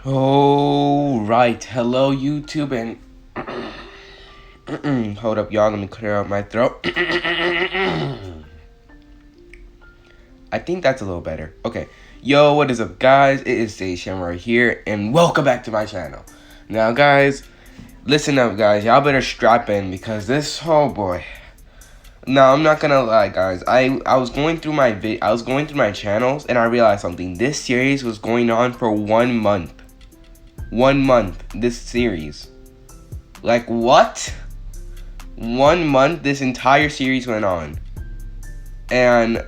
Oh, right. Hello, YouTube, and hold up, y'all. Let me clear out my throat. I think that's a little better. Okay. Yo, what is up, guys? It is Station right here, and welcome back to my channel. Now, guys, listen up, guys. Y'all better strap in because oh boy. Now, I'm not gonna lie, guys. I was going through my channels, and I realized something. This series was going on for 1 month. 1 month. This series. Like, what? 1 month this entire series went on. And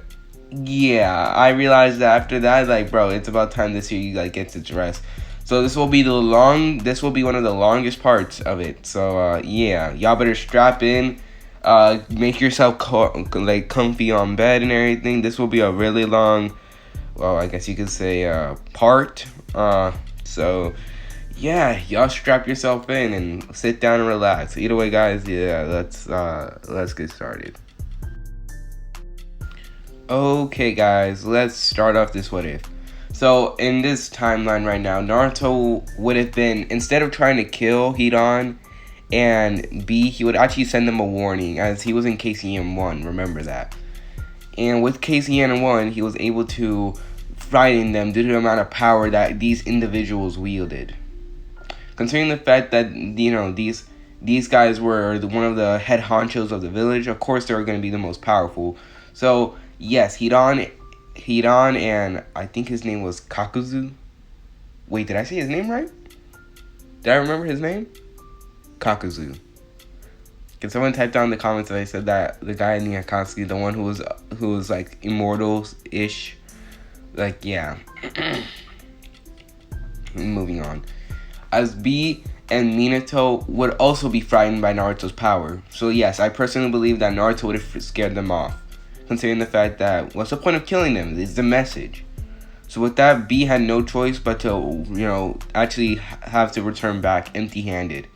yeah, I realized that after that, like, bro, it's about time this series like gets its rest. So this will be one of the longest parts of it. So yeah, y'all better strap in. Make yourself comfy on bed and everything. This will be a really long, well, I guess you could say part. So yeah, y'all strap yourself in and sit down and relax. Either way, guys, yeah, let's get started. Okay, guys, let's start off this what if. So in this timeline right now, Naruto would have been, instead of trying to kill Hidan and B, he would actually send them a warning, as he was in KCM 1, remember that. And with KCM 1, he was able to frighten them due to the amount of power that these individuals wielded. Considering the fact that, you know, these guys were one of the head honchos of the village, of course they were going to be the most powerful. So yes, Hidan and I think his name was Kakuzu. Wait, did I say his name right? Did I remember his name? Kakuzu. Can someone type down in the comments that I said that the guy in the Akatsuki, the one who was like immortal-ish? Like, yeah. Moving on. As B and Minato would also be frightened by Naruto's power. So yes, I personally believe that Naruto would have scared them off. Considering the fact that, what's the point of killing them? It's the message. So with that, B had no choice but to, you know, actually have to return back empty-handed.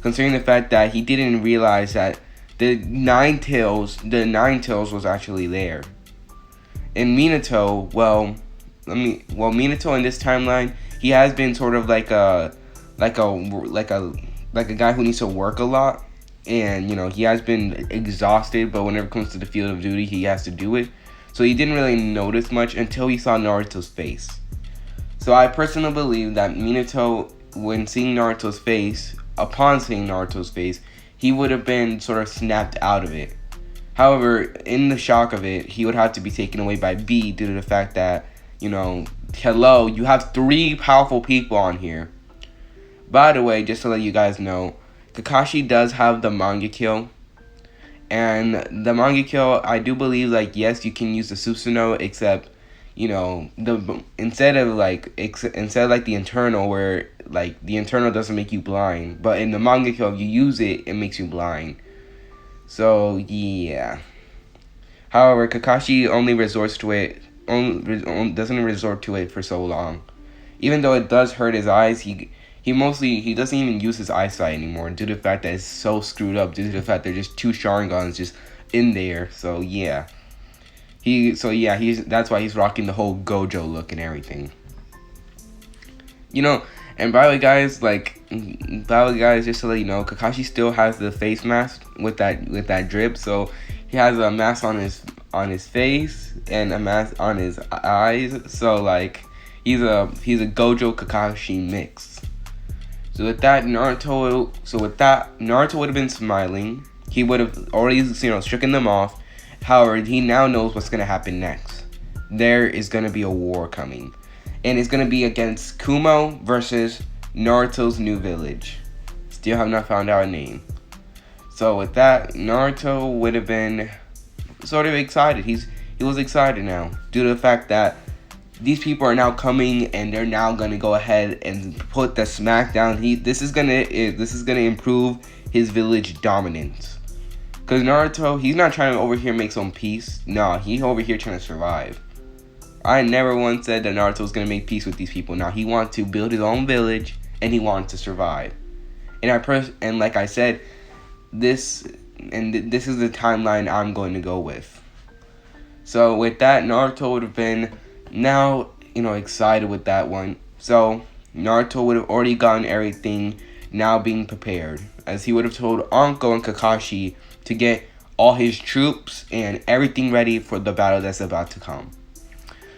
Considering the fact that he didn't realize that the Nine Tails was actually there. And Minato, Minato in this timeline, he has been sort of like a guy who needs to work a lot. And, you know, he has been exhausted, but whenever it comes to the field of duty, he has to do it. So he didn't really notice much until he saw Naruto's face. So I personally believe that Minato, upon seeing Naruto's face, he would have been sort of snapped out of it. However, in the shock of it, he would have to be taken away by B due to the fact that, you know, hello, you have 3 powerful people on here. By the way, just to let you guys know, Kakashi does have the manga kill, and the manga kill, I do believe, like, yes, you can use the Susanoo, except, you know, instead of like the internal, where like the internal doesn't make you blind, but in the manga kill, if you use it, it makes you blind. So yeah. However, Kakashi only doesn't resort to it for so long, even though it does hurt his eyes. He doesn't even use his eyesight anymore due to the fact that it's so screwed up, due to the fact there's just 2 Sharingans just in there. So yeah. That's why he's rocking the whole Gojo look and everything. You know, and by the way, guys, just to let you know, Kakashi still has the face mask with that drip. So he has a mask on his face and a mask on his eyes. So like he's a Gojo Kakashi mix. So with that, Naruto would have been smiling. He would have already, you know, stricken them off. However, he now knows what's going to happen next. There is going to be a war coming. And it's going to be against Kumo versus Naruto's new village. Still have not found out a name. So with that, Naruto would have been sort of excited. He was excited now, due to the fact that these people are now coming, and they're now gonna go ahead and put the smack down. This is gonna improve his village dominance. Cause Naruto, he's not trying to over here make some peace. No, he's over here trying to survive. I never once said that Naruto's gonna make peace with these people. Now he wants to build his own village, and he wants to survive. And like I said, this is the timeline I'm going to go with. So with that, Naruto would have been now, you know, excited with that one. So Naruto would have already gotten everything now being prepared, as he would have told Anko and Kakashi to get all his troops and everything ready for the battle that's about to come.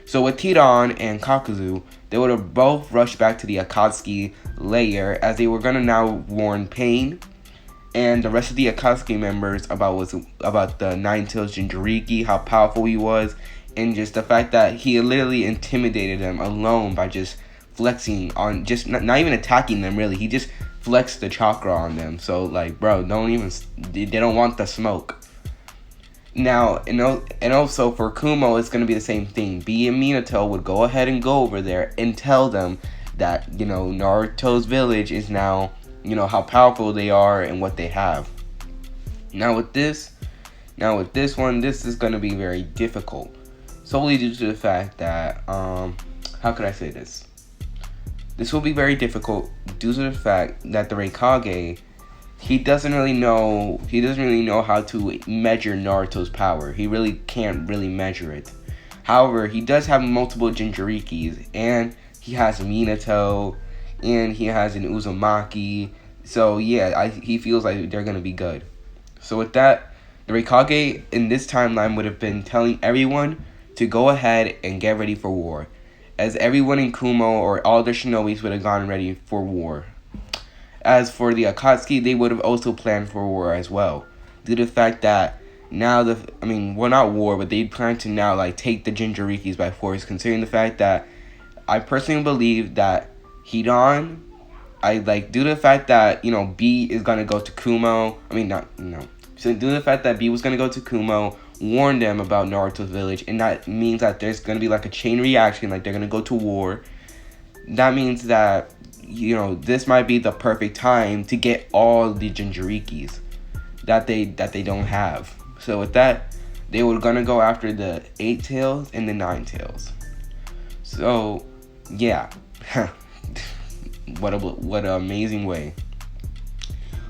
So with Hidan and Kakuzu, they would have both rushed back to the Akatsuki lair, as they were going to now warn Pain and the rest of the Akatsuki members about the Nine-Tails Jinchuriki, how powerful he was, and just the fact that he literally intimidated them alone by just flexing on, just not even attacking them really. He just flexed the chakra on them. So like, bro, they don't want the smoke. Now, and also for Kumo, it's going to be the same thing. Bee and Minato would go ahead and go over there and tell them that, Naruto's village is now, how powerful they are and what they have. Now with this one, this is going to be very difficult. Solely due to the fact that, how could I say this? This will be very difficult due to the fact that the Raikage, he doesn't really know how to measure Naruto's power. He really can't really measure it. However, he does have multiple Jinchurikis, and he has Minato, and he has an Uzumaki. So yeah, he feels like they're gonna be good. So with that, the Raikage in this timeline would have been telling everyone to go ahead and get ready for war, as everyone in Kumo or all the shinobis would have gone ready for war. As for the Akatsuki, they would have also planned for war as well, due to the fact that now not war, but they plan to now take the Jinchurikis by force, considering the fact that I personally believe that Hidan, due to the fact that, B is gonna go to Kumo, so due to the fact that B was gonna go to Kumo, warn them about Naruto's village, and that means that there's gonna be a chain reaction, they're gonna go to war. That means that, this might be the perfect time to get all the Jinchurikis that they don't have. So with that, they were gonna go after the 8 tails and the 9 tails. So yeah, what an amazing way.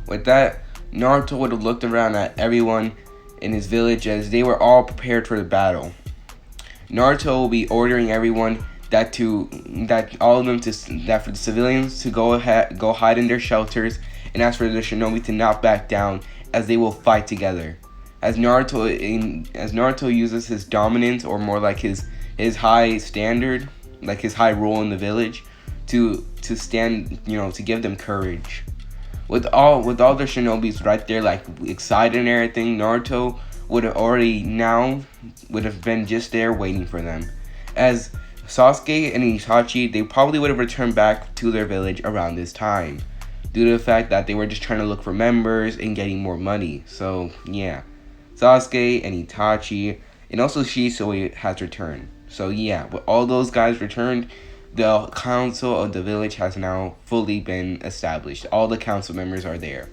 With that, Naruto would have looked around at everyone in his village, as they were all prepared for the battle. Naruto will be ordering everyone that for the civilians to go hide in their shelters, and as for the shinobi to not back down, as they will fight together. As Naruto uses his dominance, or more like his high standard, like his high role in the village, to stand, to give them courage. With all the shinobis right there, excited and everything, Naruto would have been just there waiting for them. As Sasuke and Itachi, they probably would have returned back to their village around this time, due to the fact that they were just trying to look for members and getting more money. So yeah, Sasuke and Itachi, and also Shisui has returned. So yeah, with all those guys returned, the council of the village has now fully been established. All the council members are there.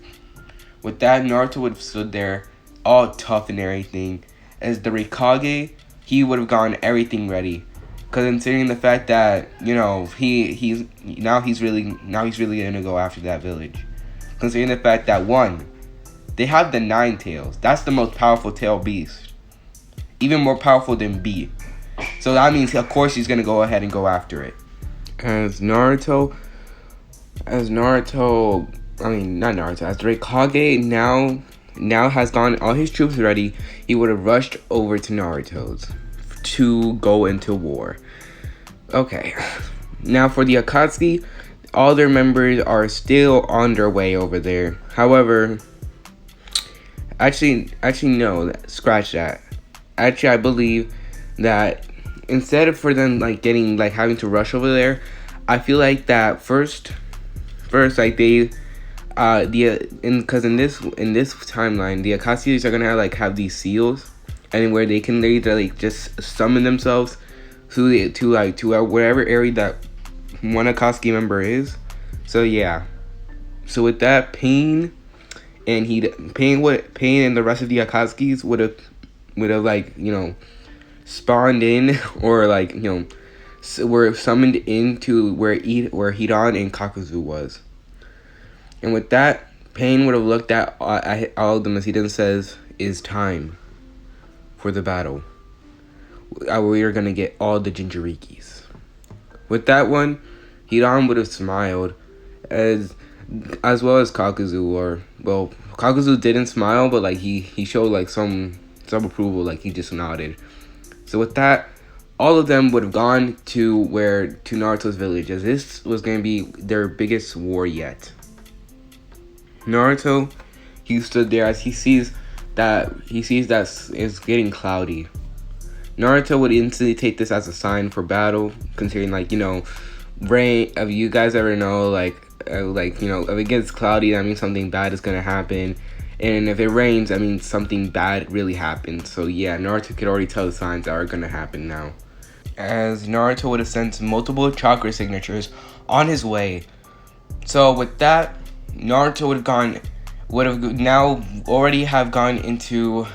With that, Naruto would have stood there, all tough and everything, as the Raikage, he would have gotten everything ready. Because considering the fact that, he's really gonna go after that village. Considering the fact that, one, they have the 9 tails. That's the most powerful tail beast. Even more powerful than B. So that means, of course, he's gonna go ahead and go after it. As the Raikage now has gotten all his troops ready, he would have rushed over to Naruto's to go into war. Okay, now for the Akatsuki, all their members are still on their way over there. However, actually no, scratch that. Actually, I believe that instead of for them having to rush over there, I feel like that first because in this timeline, the Akatsuki are gonna have these seals, and where they can either just summon themselves to wherever area that one Akatsuki member is. So yeah. So with that, Pain and the rest of the Akatsukis would have spawned in, or were summoned into where Hidan and Kakuzu was. And with that, Pain would have looked at all of them as Hidan says, "It's time for the battle. We are gonna get all the Jinchurikis." With that one, Hiram would have smiled, as well as Kakuzu. Or well, Kakuzu didn't smile, but like he showed like some approval, like he just nodded. So with that, all of them would have gone to Naruto's village, as this was going to be their biggest war yet. Naruto, he stood there as he sees that it's getting cloudy. Naruto would instantly take this as a sign for battle, considering like, you know, rain. If you guys ever know, like you know, if it gets cloudy, that means something bad is gonna happen, and if it rains, that means something bad really happened. So yeah, Naruto could already tell the signs that are gonna happen now, as Naruto would have sent multiple chakra signatures on his way. So with that, Naruto would have now already have gone into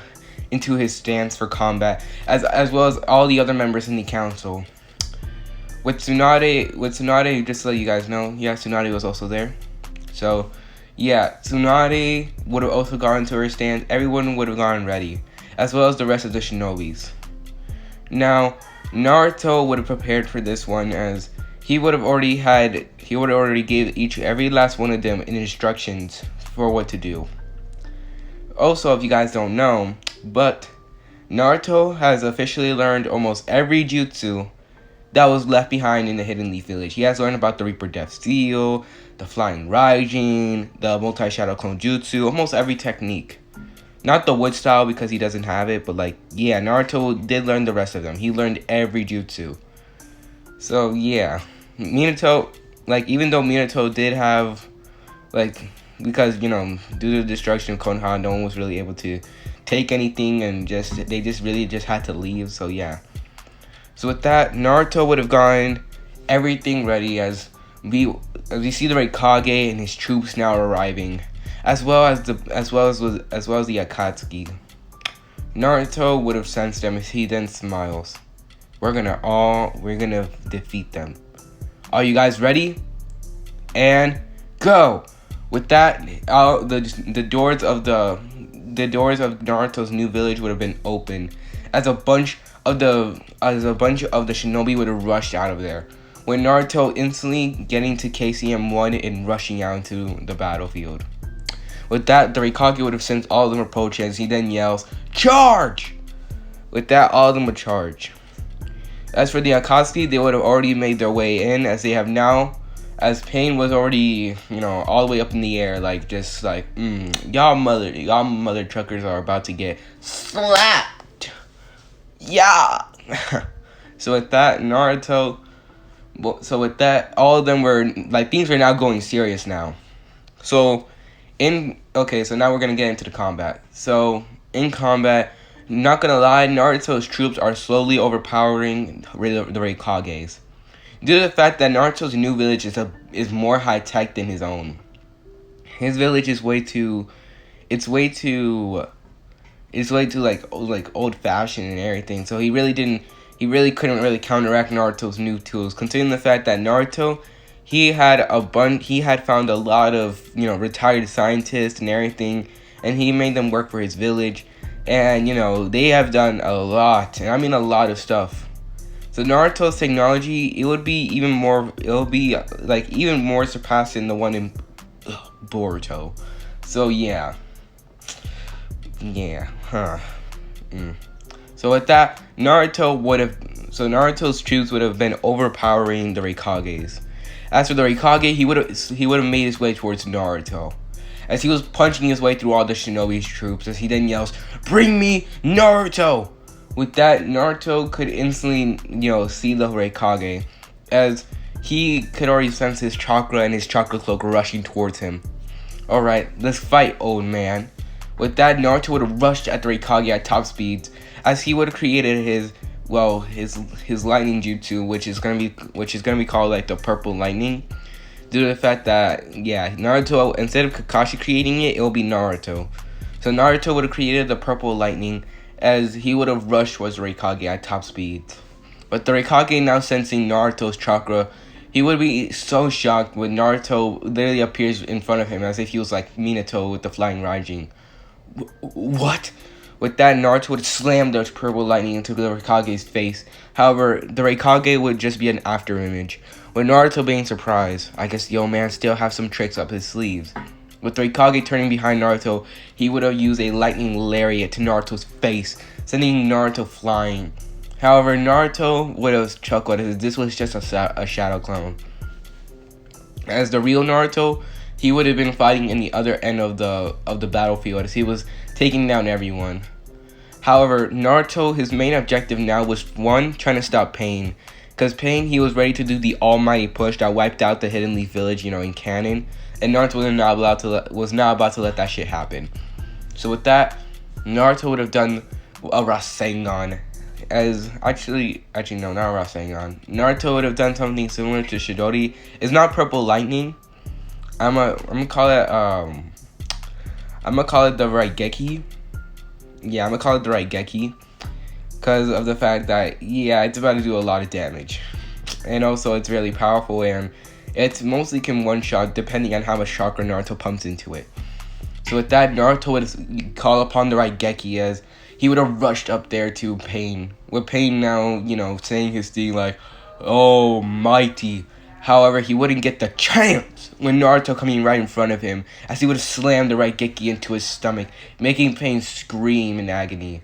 his stance for combat, as well as all the other members in the council. With Tsunade, just to let you guys know, yeah, Tsunade was also there. So, yeah, Tsunade would have also gone to her stand. Everyone would have gone ready, as well as the rest of the shinobis. Now, Naruto would have prepared for this one, as he would have already gave every last one of them instructions for what to do. Also, if you guys don't know, but Naruto has officially learned almost every jutsu that was left behind in the Hidden Leaf Village. He has learned about the Reaper Death Steel, the Flying Raijin, the Multi-Shadow Clone Jutsu, almost every technique. Not the wood style because he doesn't have it, but like, yeah, Naruto did learn the rest of them. He learned every jutsu. So yeah, Minato, like, even though Minato did have, like, because, you know, due to the destruction of Konoha, no one was really able to take anything, and they really had to leave. So yeah. So with that, Naruto would have gotten everything ready, as we see the Raikage and his troops now arriving, as well as the Akatsuki. Naruto would have sensed them as he then smiles. We're gonna defeat them. Are you guys ready? And go! With that, the doors of Naruto's new village would have been open, as a bunch of the shinobi would have rushed out of there, with Naruto instantly getting to KCM1 and rushing out into the battlefield. With that, the Raikage would have sent all of them approach, as he then yells, "Charge!" With that, all of them would charge. As for the Akatsuki, they would have already made their way in, as they have now, as Pain was already, you know, all the way up in the air, like, just like, y'all mother truckers are about to get slapped. Yeah. So with that, all of them were, like, things were now going serious now. So now we're gonna get into the combat. So, in combat, not gonna lie, Naruto's troops are slowly overpowering the Raikages, due to the fact that Naruto's new village is more high tech than his own. His village is way too like old fashioned and everything. So he really couldn't really counteract Naruto's new tools, considering the fact that Naruto, he had found a lot of, you know, retired scientists and everything, and he made them work for his village, and, you know, they have done a lot, and I mean a lot of stuff. So Naruto's technology, it will be even more surpassed than the one in Boruto. So yeah. So with that, Naruto's troops would have been overpowering the Raikages. As for the Raikage, he would have made his way towards Naruto, as he was punching his way through all the shinobi's troops, as he then yells, "Bring me Naruto!" With that, Naruto could instantly, you know, see the Raikage, as he could already sense his chakra and his chakra cloak rushing towards him. Alright, let's fight, old man. With that, Naruto would have rushed at the Raikage at top speeds, as he would have created his lightning jutsu, which is gonna be called like the purple lightning, due to the fact that, yeah, Naruto, instead of Kakashi creating it, it will be Naruto. So Naruto would have created the purple lightning, as he would have rushed towards the Raikage at top speed. But the Raikage, now sensing Naruto's chakra, he would be so shocked when Naruto literally appears in front of him, as if he was like Minato with the Flying Raijin. What? With that, Naruto would slam the purple lightning into the Raikage's face. However, the Raikage would just be an after image, With Naruto being surprised, I guess the old man still have some tricks up his sleeves. With the Hokage turning behind Naruto, he would have used a lightning lariat to Naruto's face, sending Naruto flying. However, Naruto would have chuckled as this was just a shadow clone. As the real Naruto, he would have been fighting in the other end of the battlefield as he was taking down everyone. However, Naruto, his main objective now was one, trying to stop Pain. Because Pain, he was ready to do the almighty push that wiped out the Hidden Leaf Village, in canon. And Naruto was not about to let that shit happen. So with that, Naruto would have done a Rasengan. Actually no, not a Rasengan. Naruto would have done something similar to Chidori. It's not Purple Lightning. I'm gonna call it the Raigeki. Yeah, I'm gonna call it the Raigeki. Because of the fact that, yeah, it's about to do a lot of damage. And also, it's really powerful, and it mostly can one-shot depending on how much chakra Naruto pumps into it. So with that, Naruto would call upon the Raigeki as he would have rushed up there to Pain. With Pain now, saying his thing like, "Oh, mighty." However, he wouldn't get the chance when Naruto coming right in front of him, as he would have slammed the Raigeki into his stomach, making Pain scream in agony.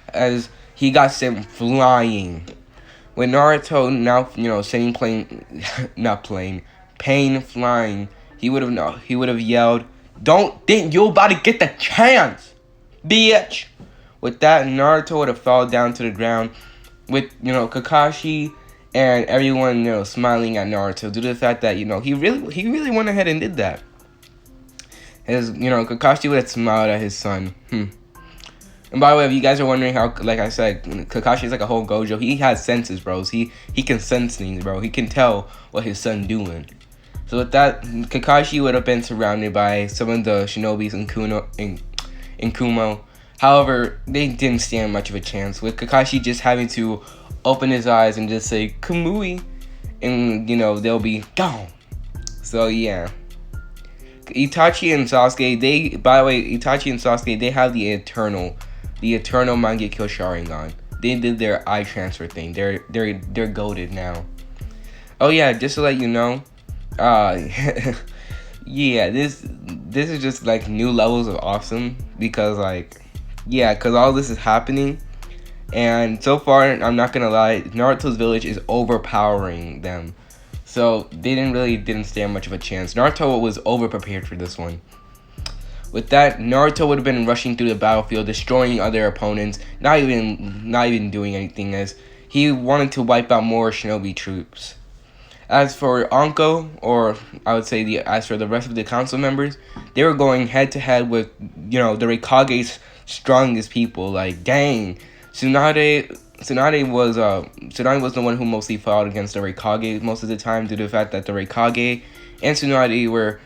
As he got sent flying. With Naruto now, sending Pain flying, he would have yelled, "Don't think you about to get the chance, bitch!" With that, Naruto would have fallen down to the ground, with Kakashi and everyone smiling at Naruto due to the fact that he really went ahead and did that. As Kakashi would have smiled at his son. And by the way, if you guys are wondering how, like I said, Kakashi is like a whole Gojo. He has senses, bros. He can sense things, bro. He can tell what his son doing. So with that, Kakashi would have been surrounded by some of the shinobis in Kumo. However, they didn't stand much of a chance, with Kakashi just having to open his eyes and just say Kamui, and they'll be gone. So yeah. Itachi and Sasuke, they have the eternal Mangekyo Sharingan. They did their eye transfer thing. They're goated now. Oh yeah, just to let you know, yeah, this is just like new levels of awesome because all this is happening, and so far I'm not gonna lie, Naruto's village is overpowering them. So they didn't stand much of a chance. Naruto was over-prepared for this one. With that, Naruto would have been rushing through the battlefield, destroying other opponents, not even doing anything, as he wanted to wipe out more shinobi troops. As for Anko, or I would say as for the rest of the council members, they were going head-to-head with, the Rikage's strongest people. Like, dang, Tsunade was the one who mostly fought against the Raikage most of the time due to the fact that the Raikage and Tsunade were,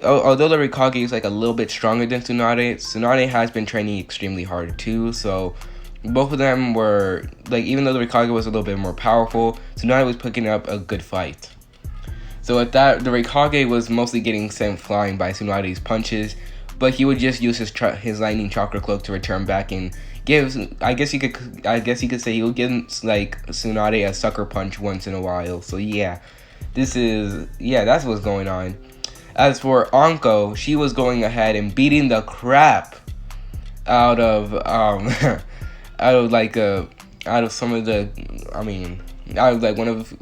although the Raikage is like a little bit stronger than Tsunade has been training extremely hard too. So both of them were like, even though the Raikage was a little bit more powerful, Tsunade was picking up a good fight. So with that, the Raikage was mostly getting sent flying by Tsunade's punches, but he would just use his lightning chakra cloak to return back and give. I guess you could say he would give like Tsunade a sucker punch once in a while. So yeah, that's what's going on. As for Anko, she was going ahead and beating the crap out of one of.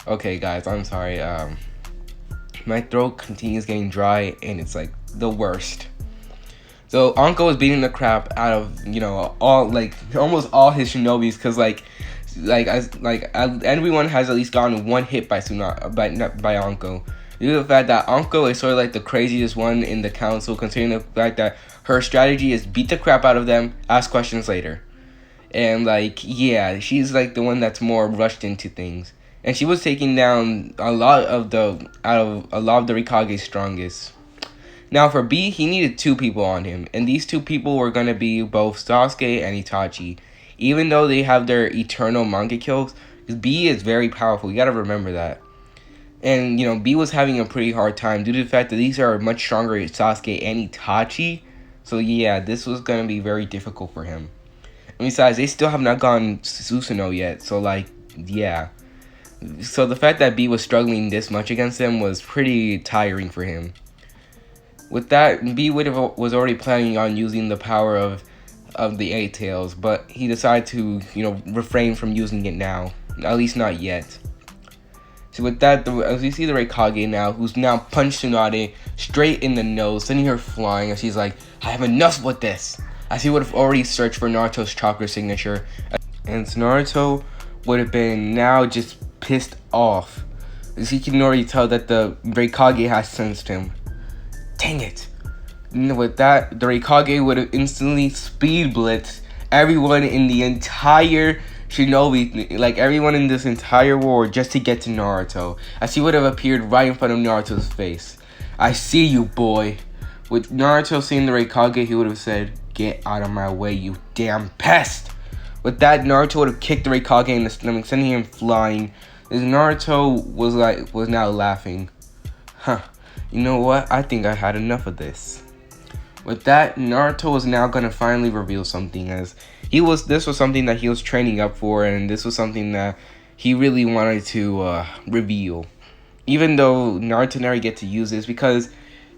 Okay, guys, I'm sorry. My throat continues getting dry, and it's like the worst. So Anko was beating the crap out of almost all his shinobis, because everyone has at least gotten one hit by Anko. Due to the fact that Anko is sort of like the craziest one in the council, considering the fact that her strategy is beat the crap out of them, ask questions later, and she's like the one that's more rushed into things, and she was taking down a lot of the Rikage's strongest. Now for B, he needed two people on him, and these two people were going to be both Sasuke and Itachi. Even though they have their eternal Mangekyo, B is very powerful, you gotta remember that. And, B was having a pretty hard time due to the fact that these are much stronger Sasuke and Itachi. So yeah, this was going to be very difficult for him. And besides, they still have not gotten Susanoo yet, so yeah. So the fact that B was struggling this much against him was pretty tiring for him. With that, B was already planning on using the power of the Eight Tails, but he decided to, refrain from using it now. At least not yet. So with that, as we see the Raikage now, who's now punched Tsunade straight in the nose, sending her flying, as she's like, I have enough with this! As he would have already searched for Naruto's chakra signature. And Naruto would have been now just pissed off, as he can already tell that the Raikage has sensed him. Dang it! With that, the Raikage would have instantly speed blitzed everyone in the entire Shinobi, like everyone in this entire war, just to get to Naruto, as he would have appeared right in front of Naruto's face. I see you, boy. With Naruto seeing the Raikage, he would have said, get out of my way, you damn pest! With that, Naruto would have kicked the Raikage in the stomach, sending him flying. As Naruto was now laughing. Huh, you know what? I think I had enough of this. With that, Naruto was now going to finally reveal something, as this was something that he was training up for, and this was something that he really wanted to reveal. Even though Naruto never get to use this, because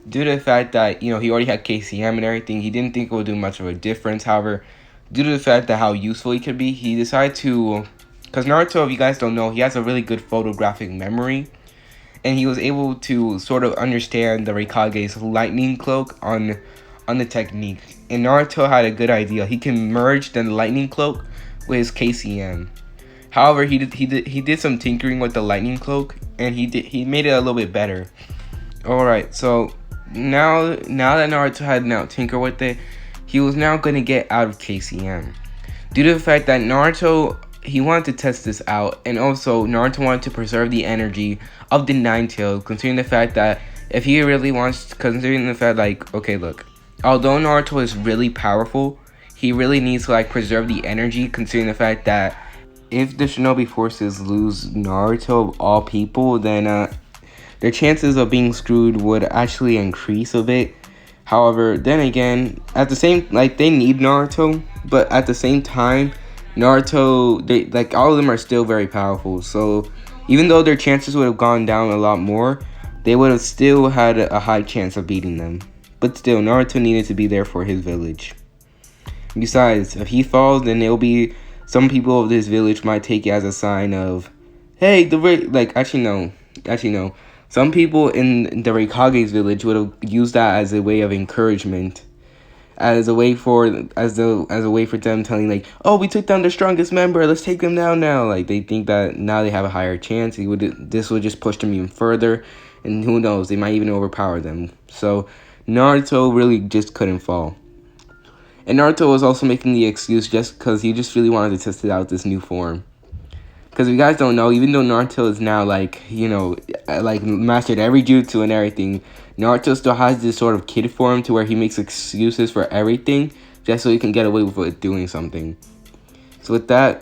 due to the fact that, he already had KCM and everything, he didn't think it would do much of a difference. However, due to the fact that how useful he could be, he decided to, because Naruto, if you guys don't know, he has a really good photographic memory, and he was able to sort of understand the Raikage's lightning cloak on the technique. And Naruto had a good idea. He can merge the lightning cloak with his KCM. However, he did some tinkering with the lightning cloak, and he made it a little bit better. Alright, so now that Naruto had tinkered with it, he was now going to get out of KCM. Due to the fact that Naruto, he wanted to test this out, and also Naruto wanted to preserve the energy of the Nine Tails, considering the fact that if he really wants, considering the fact okay, look, although Naruto is really powerful, he really needs to preserve the energy, considering the fact that if the Shinobi forces lose Naruto of all people, then their chances of being screwed would actually increase a bit. However, then again, at the same, they need Naruto, but at the same time, Naruto, they all of them are still very powerful. So even though their chances would have gone down a lot more, they would have still had a high chance of beating them. But still, Naruto needed to be there for his village. Besides, if he falls, then there'll be some people of this village might take it as a sign of, hey, actually no. Some people in the Raikage's village would have used that as a way of encouragement, as a way for them telling oh, we took down the strongest member, let's take them down now. They think that now they have a higher chance. This would just push them even further, and who knows, they might even overpower them. So Naruto really just couldn't fall. And Naruto was also making the excuse just because he just really wanted to test it out, this new form. Because if you guys don't know, even though Naruto is now mastered every jutsu and everything, Naruto still has this sort of kid form to where he makes excuses for everything just so he can get away with it doing something. So with that,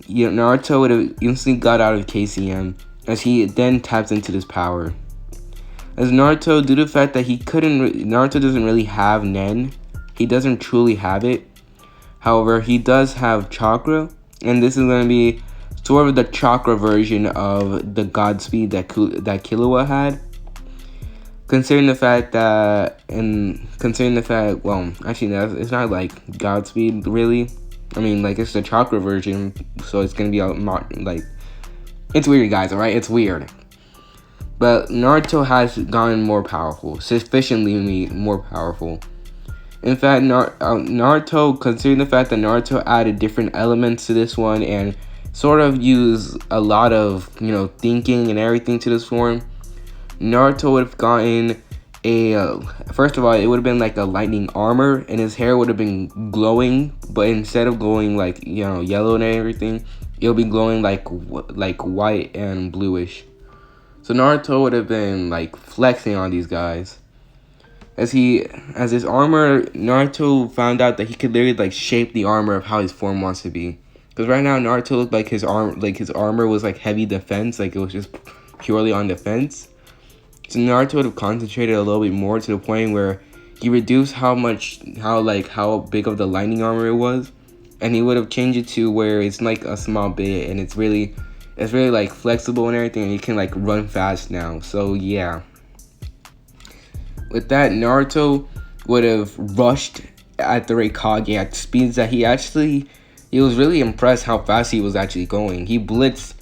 Naruto would have instantly got out of KCM as he then taps into this power. As Naruto, due to the fact that Naruto doesn't really have Nen, he doesn't truly have it. However, he does have chakra, and this is going to be sort of the chakra version of the Godspeed that Killua had. Considering the fact, well, actually, it's not Godspeed, really. I mean, it's the chakra version, so it's going to be it's weird, guys, alright? It's weird. But Naruto has gotten more powerful, sufficiently more powerful. In fact, Naruto, considering the fact that Naruto added different elements to this one and sort of used a lot of, thinking and everything to this form, Naruto would have gotten first of all, it would have been a lightning armor, and his hair would have been glowing, but instead of glowing yellow and everything, it'll be glowing like white and bluish. So Naruto would have been flexing on these guys. As his armor, Naruto found out that he could literally shape the armor of how his form wants to be. Because right now Naruto looked like his armor was heavy defense, it was just purely on defense. So Naruto would have concentrated a little bit more to the point where he reduced how big of the lightning armor it was, and he would have changed it to where it's a small bit, and it's really It's really like flexible and everything, and you can like run fast now. So yeah. With that, Naruto would have rushed at the Raikage at speeds that he was really impressed how fast he was actually going. He was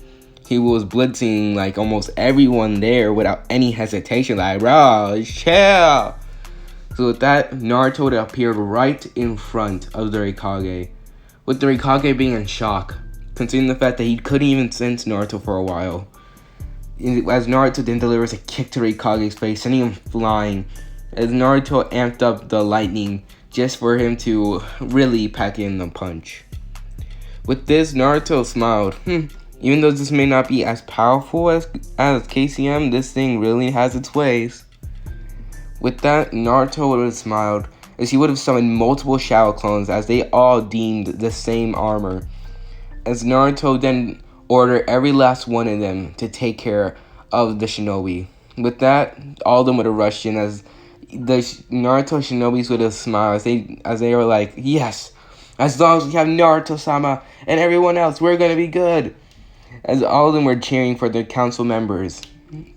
blitzing like almost everyone there without any hesitation. Like, bro, chill. So with that, Naruto would have appeared right in front of the Raikage, with the Raikage being in shock, considering the fact that he couldn't even sense Naruto for a while. As Naruto then delivers a kick to Raikage's face, sending him flying, as Naruto amped up the lightning just for him to really pack in the punch. With this, Naruto smiled. Even though this may not be as powerful as KCM, this thing really has its ways. With that, Naruto would have smiled, as he would have summoned multiple Shadow clones as they all deemed the same armor. As Naruto then ordered every last one of them to take care of the shinobi. With that, all of them would have rushed in as the Naruto shinobis would have smiled as they were like, yes, as long as we have Naruto-sama and everyone else, we're gonna be good. As all of them were cheering for their council members.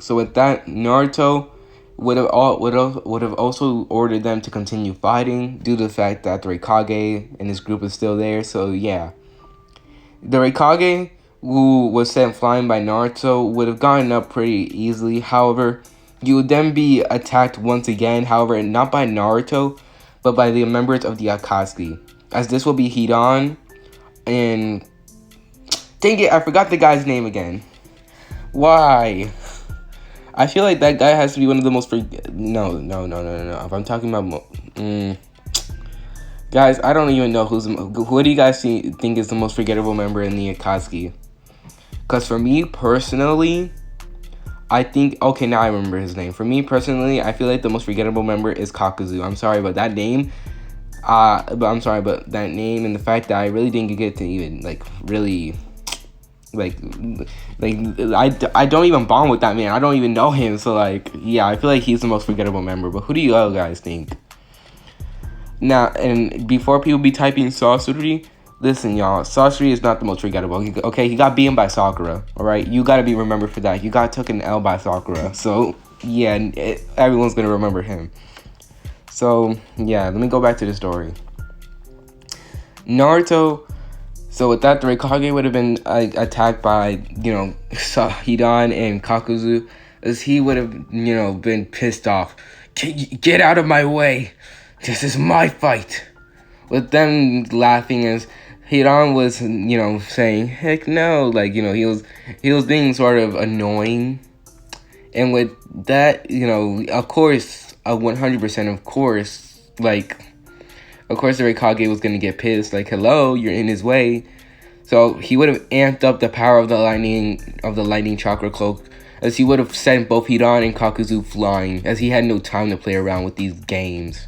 So with that, Naruto would have also ordered them to continue fighting due to the fact that the Raikage and his group is still there. So yeah, the Raikage, who was sent flying by Naruto, would have gotten up pretty easily. However, you would then be attacked once again. However, not by Naruto, but by the members of the Akatsuki, as this will be Hidan and dang it, I forgot the guy's name again. Why? I feel like that guy has to be one of the most No. If I'm talking about guys, I don't even know who do you guys think is the most forgettable member in the Akatsuki? Because for me personally, I think, okay, now I remember his name. For me personally, I feel like the most forgettable member is Kakuzu. I'm sorry, but that name, but that name and the fact that I really didn't get to even like really. I don't even bond with that man. I don't even know him. So like, yeah, I feel like he's the most forgettable member. But who do you guys think? Now, and before people be typing Sasori, listen, y'all, Sasori is not the most forgettable. Okay, he got beaten by Sakura. All right, you gotta be remembered for that. You got took an L by Sakura. So yeah, everyone's gonna remember him. So yeah, let me go back to the story. Naruto. So with that, the Raikage would have been attacked by, Hidan and Kakuzu, as he would have, been pissed off. Get out of my way. This is my fight. With them laughing as Hidan was, saying, heck no. Like, he was being sort of annoying. And with that, of course, 100% of course, of course, the Raikage was going to get pissed. Like, hello, you're in his way. So he would have amped up the power of the lightning chakra cloak, as he would have sent both Hidan and Kakuzu flying, as he had no time to play around with these games.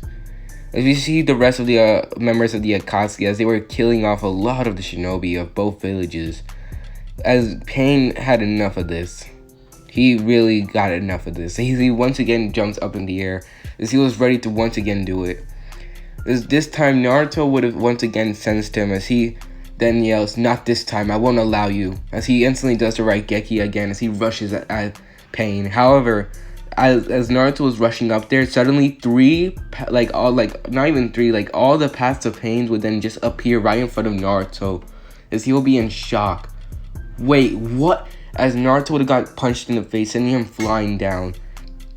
As we see the rest of the members of the Akatsuki, as they were killing off a lot of the shinobi of both villages, as Pain had enough of this. He really got enough of this. He once again jumps up in the air, as he was ready to once again do it. This time, Naruto would have once again sensed him, as he then yells, "Not this time, I won't allow you," as he instantly does the Raigeki again, as he rushes at Pain. However, as Naruto was rushing up there, suddenly all the paths of Pain would then just appear right in front of Naruto, as he will be in shock. Wait, what? As Naruto would have got punched in the face, sending him flying down.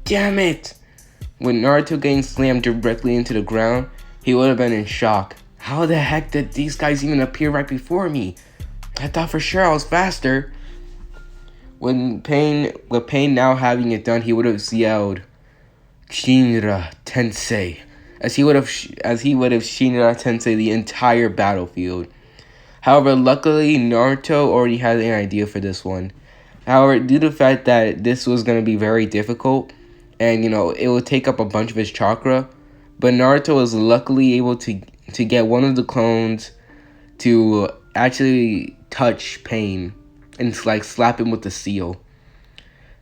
Damn it! When Naruto getting slammed directly into the ground, he would have been in shock. How the heck did these guys even appear right before me? I thought for sure I was faster. With Pain now having it done, he would have yelled, "Shinra Tensei," as he would have Shinra Tensei the entire battlefield. However, luckily Naruto already had an idea for this one. However, due to the fact that this was going to be very difficult, and it would take up a bunch of his chakra, but Naruto was luckily able to get one of the clones to actually touch Pain and slap him with the seal.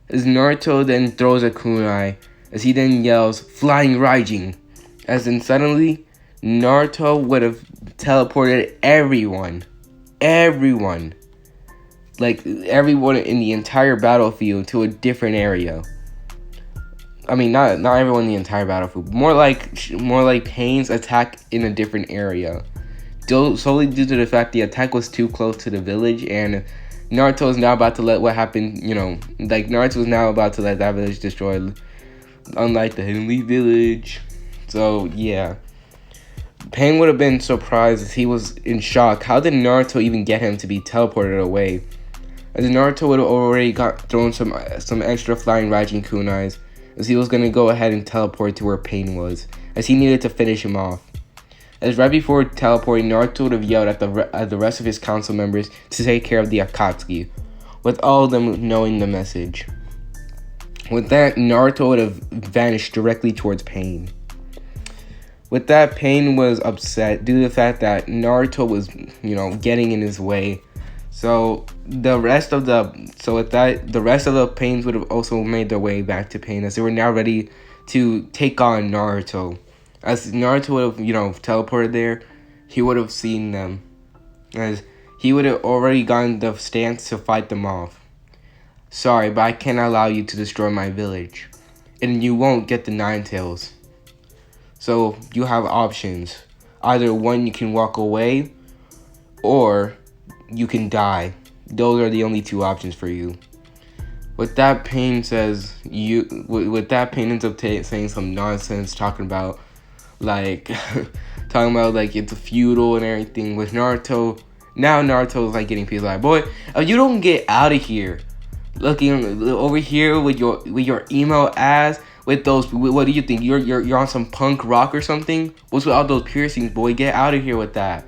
As Naruto then throws a kunai, as he then yells, "Flying Raijin," as then suddenly Naruto would have teleported everyone like everyone in the entire battlefield to a different area. I mean, not everyone in the entire battlefield. More like Pain's attack in a different area. Solely due to the fact the attack was too close to the village, and Naruto is now about to let what happened. Like Naruto is now about to let that village destroy, unlike the Heavenly Village. So yeah, Pain would have been surprised as he was in shock. How did Naruto even get him to be teleported away? As Naruto would have already got thrown some extra flying Raijin kunais, as he was going to go ahead and teleport to where Pain was, as he needed to finish him off. As right before teleporting, Naruto would have yelled at the rest of his council members to take care of the Akatsuki, with all of them knowing the message. With that, Naruto would have vanished directly towards Pain. With that, Pain was upset due to the fact that Naruto was, getting in his way. So the rest of the Pains would have also made their way back to Pain, as they were now ready to take on Naruto. As Naruto would have, teleported there, he would have seen them, as he would have already gotten the stance to fight them off. Sorry, but I can't allow you to destroy my village, and you won't get the Nine Tails. So you have options. Either one, you can walk away, or you can die. Those are the only two options for you. With that, Pain ends up saying some nonsense, talking about like it's feudal and everything. With Naruto, now Naruto is like getting pissed. Like, boy, if you don't get out of here, looking over here with your emo ass, with those, what do you think? You're on some punk rock or something? What's with all those piercings, boy? Get out of here with that.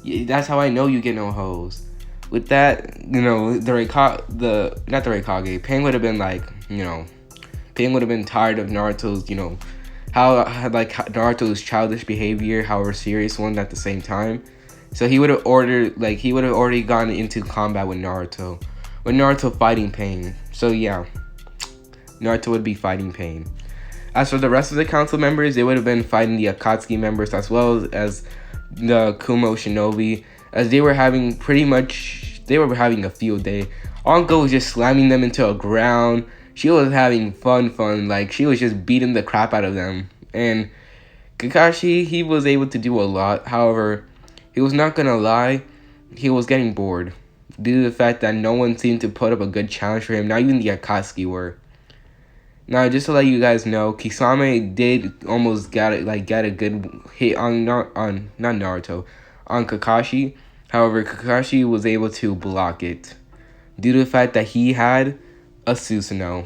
That's how I know you get no hoes. With that, not the Raikage, Pain would have been like, Pain would have been tired of Naruto's, how Naruto's childish behavior, however serious one at the same time. So he would have already gone into combat with Naruto fighting Pain. So yeah, Naruto would be fighting Pain. As for the rest of the council members, they would have been fighting the Akatsuki members as well as the Kumo Shinobi, as they were having a field day. Anko was just slamming them into the ground. She was having fun, like she was just beating the crap out of them. And Kakashi, he was able to do a lot. However, he was not gonna lie, he was getting bored due to the fact that no one seemed to put up a good challenge for him. Not even the Akatsuki were. Now, just to let you guys know, Kisame did almost get a good hit on Kakashi. However, Kakashi was able to block it due to the fact that he had a Susanoo.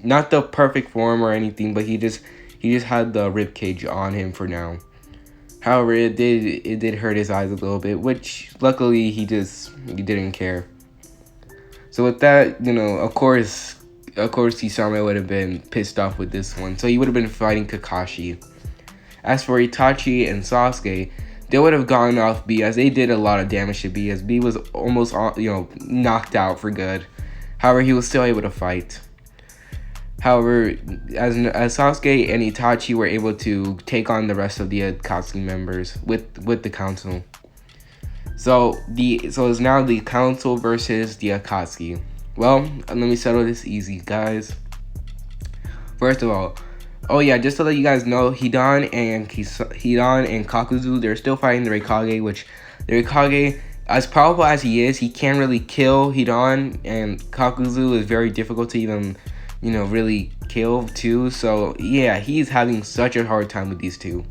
Not the perfect form or anything, but he just had the ribcage on him for now. However, it did hurt his eyes a little bit, which luckily he didn't care. So with that, of course Kisame would have been pissed off with this one, so he would have been fighting Kakashi. As for Itachi and Sasuke, they would have gone off B, as they did a lot of damage to B, as B was almost knocked out for good. However, he was still able to fight. However, as Sasuke and Itachi were able to take on the rest of the Akatsuki members with the council. So it's now the council versus the Akatsuki. Well, let me settle this easy, guys. First of all, just to let you guys know, Hidan and Kakuzu, they're still fighting the Raikage, which the Raikage, as powerful as he is, he can't really kill Hidan, and Kakuzu is very difficult to even, really kill too. So yeah, he's having such a hard time with these two.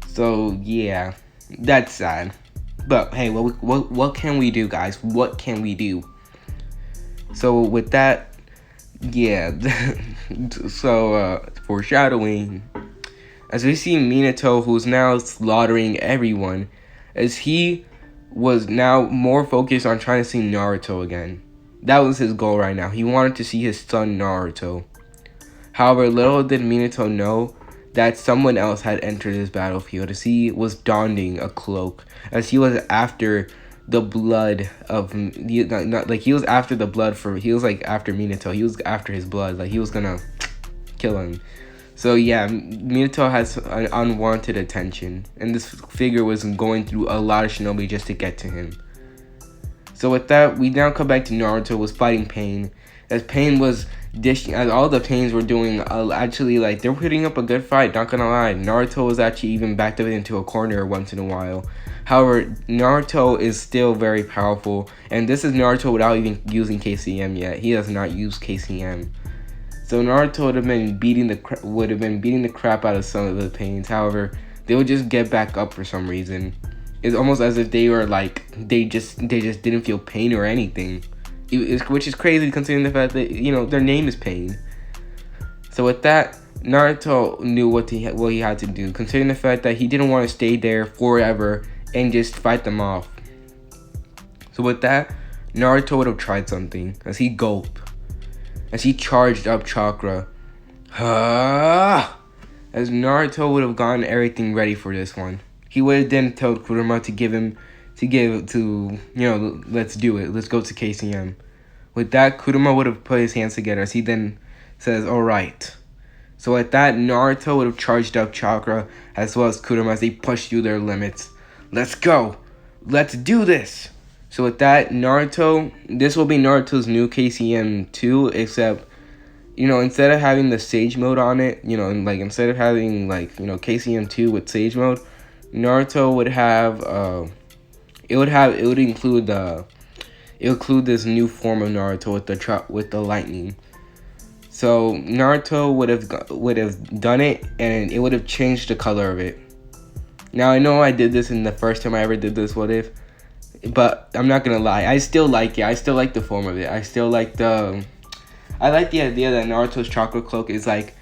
So yeah, that's sad. But hey, what can we do, guys? What can we do? So with that, yeah, foreshadowing. As we see Minato, who's now slaughtering everyone, as he was now more focused on trying to see Naruto again. That was his goal right now. He wanted to see his son Naruto. However, little did Minato know that someone else had entered his battlefield, as he was donning a cloak, as he was after the blood of, he was after the blood he was after Minato. He was after his blood, he was gonna kill him. So yeah, Minato has an unwanted attention, and this figure was going through a lot of shinobi just to get to him. So with that, we now come back to Naruto was fighting Pain. As Pain was dishing, as all the Pains were doing, actually, like, they were putting up a good fight, not gonna lie. Naruto was actually even backed up into a corner once in a while. However, Naruto is still very powerful, and this is Naruto without even using KCM yet. He does not use KCM. So Naruto would have been beating the crap out of some of the Pains. However, they would just get back up for some reason. It's almost as if they were like they just didn't feel pain or anything, which is crazy considering the fact that their name is Pain. So with that, Naruto knew what he had to do, considering the fact that he didn't want to stay there forever and just fight them off. So with that, Naruto would have tried something as he gulped, as he charged up chakra. As Naruto would have gotten everything ready for this one. He would have then told Kurama let's do it. Let's go to KCM. With that, Kurama would have put his hands together as he then says, alright. So at that, Naruto would have charged up chakra as well as Kurama as they pushed through their limits. Let's go. Let's do this. So with that, this will be Naruto's new KCM 2, except, instead of having the Sage mode on it, instead of having, KCM 2 with Sage mode, Naruto would have it would include this new form of Naruto with the lightning. So Naruto would have done it, and it would have changed the color of it. Now I know I did this in the first time I ever did this what if, but I'm not gonna lie, I still like it. I still like the form of it. I like the idea that Naruto's chakra cloak is like,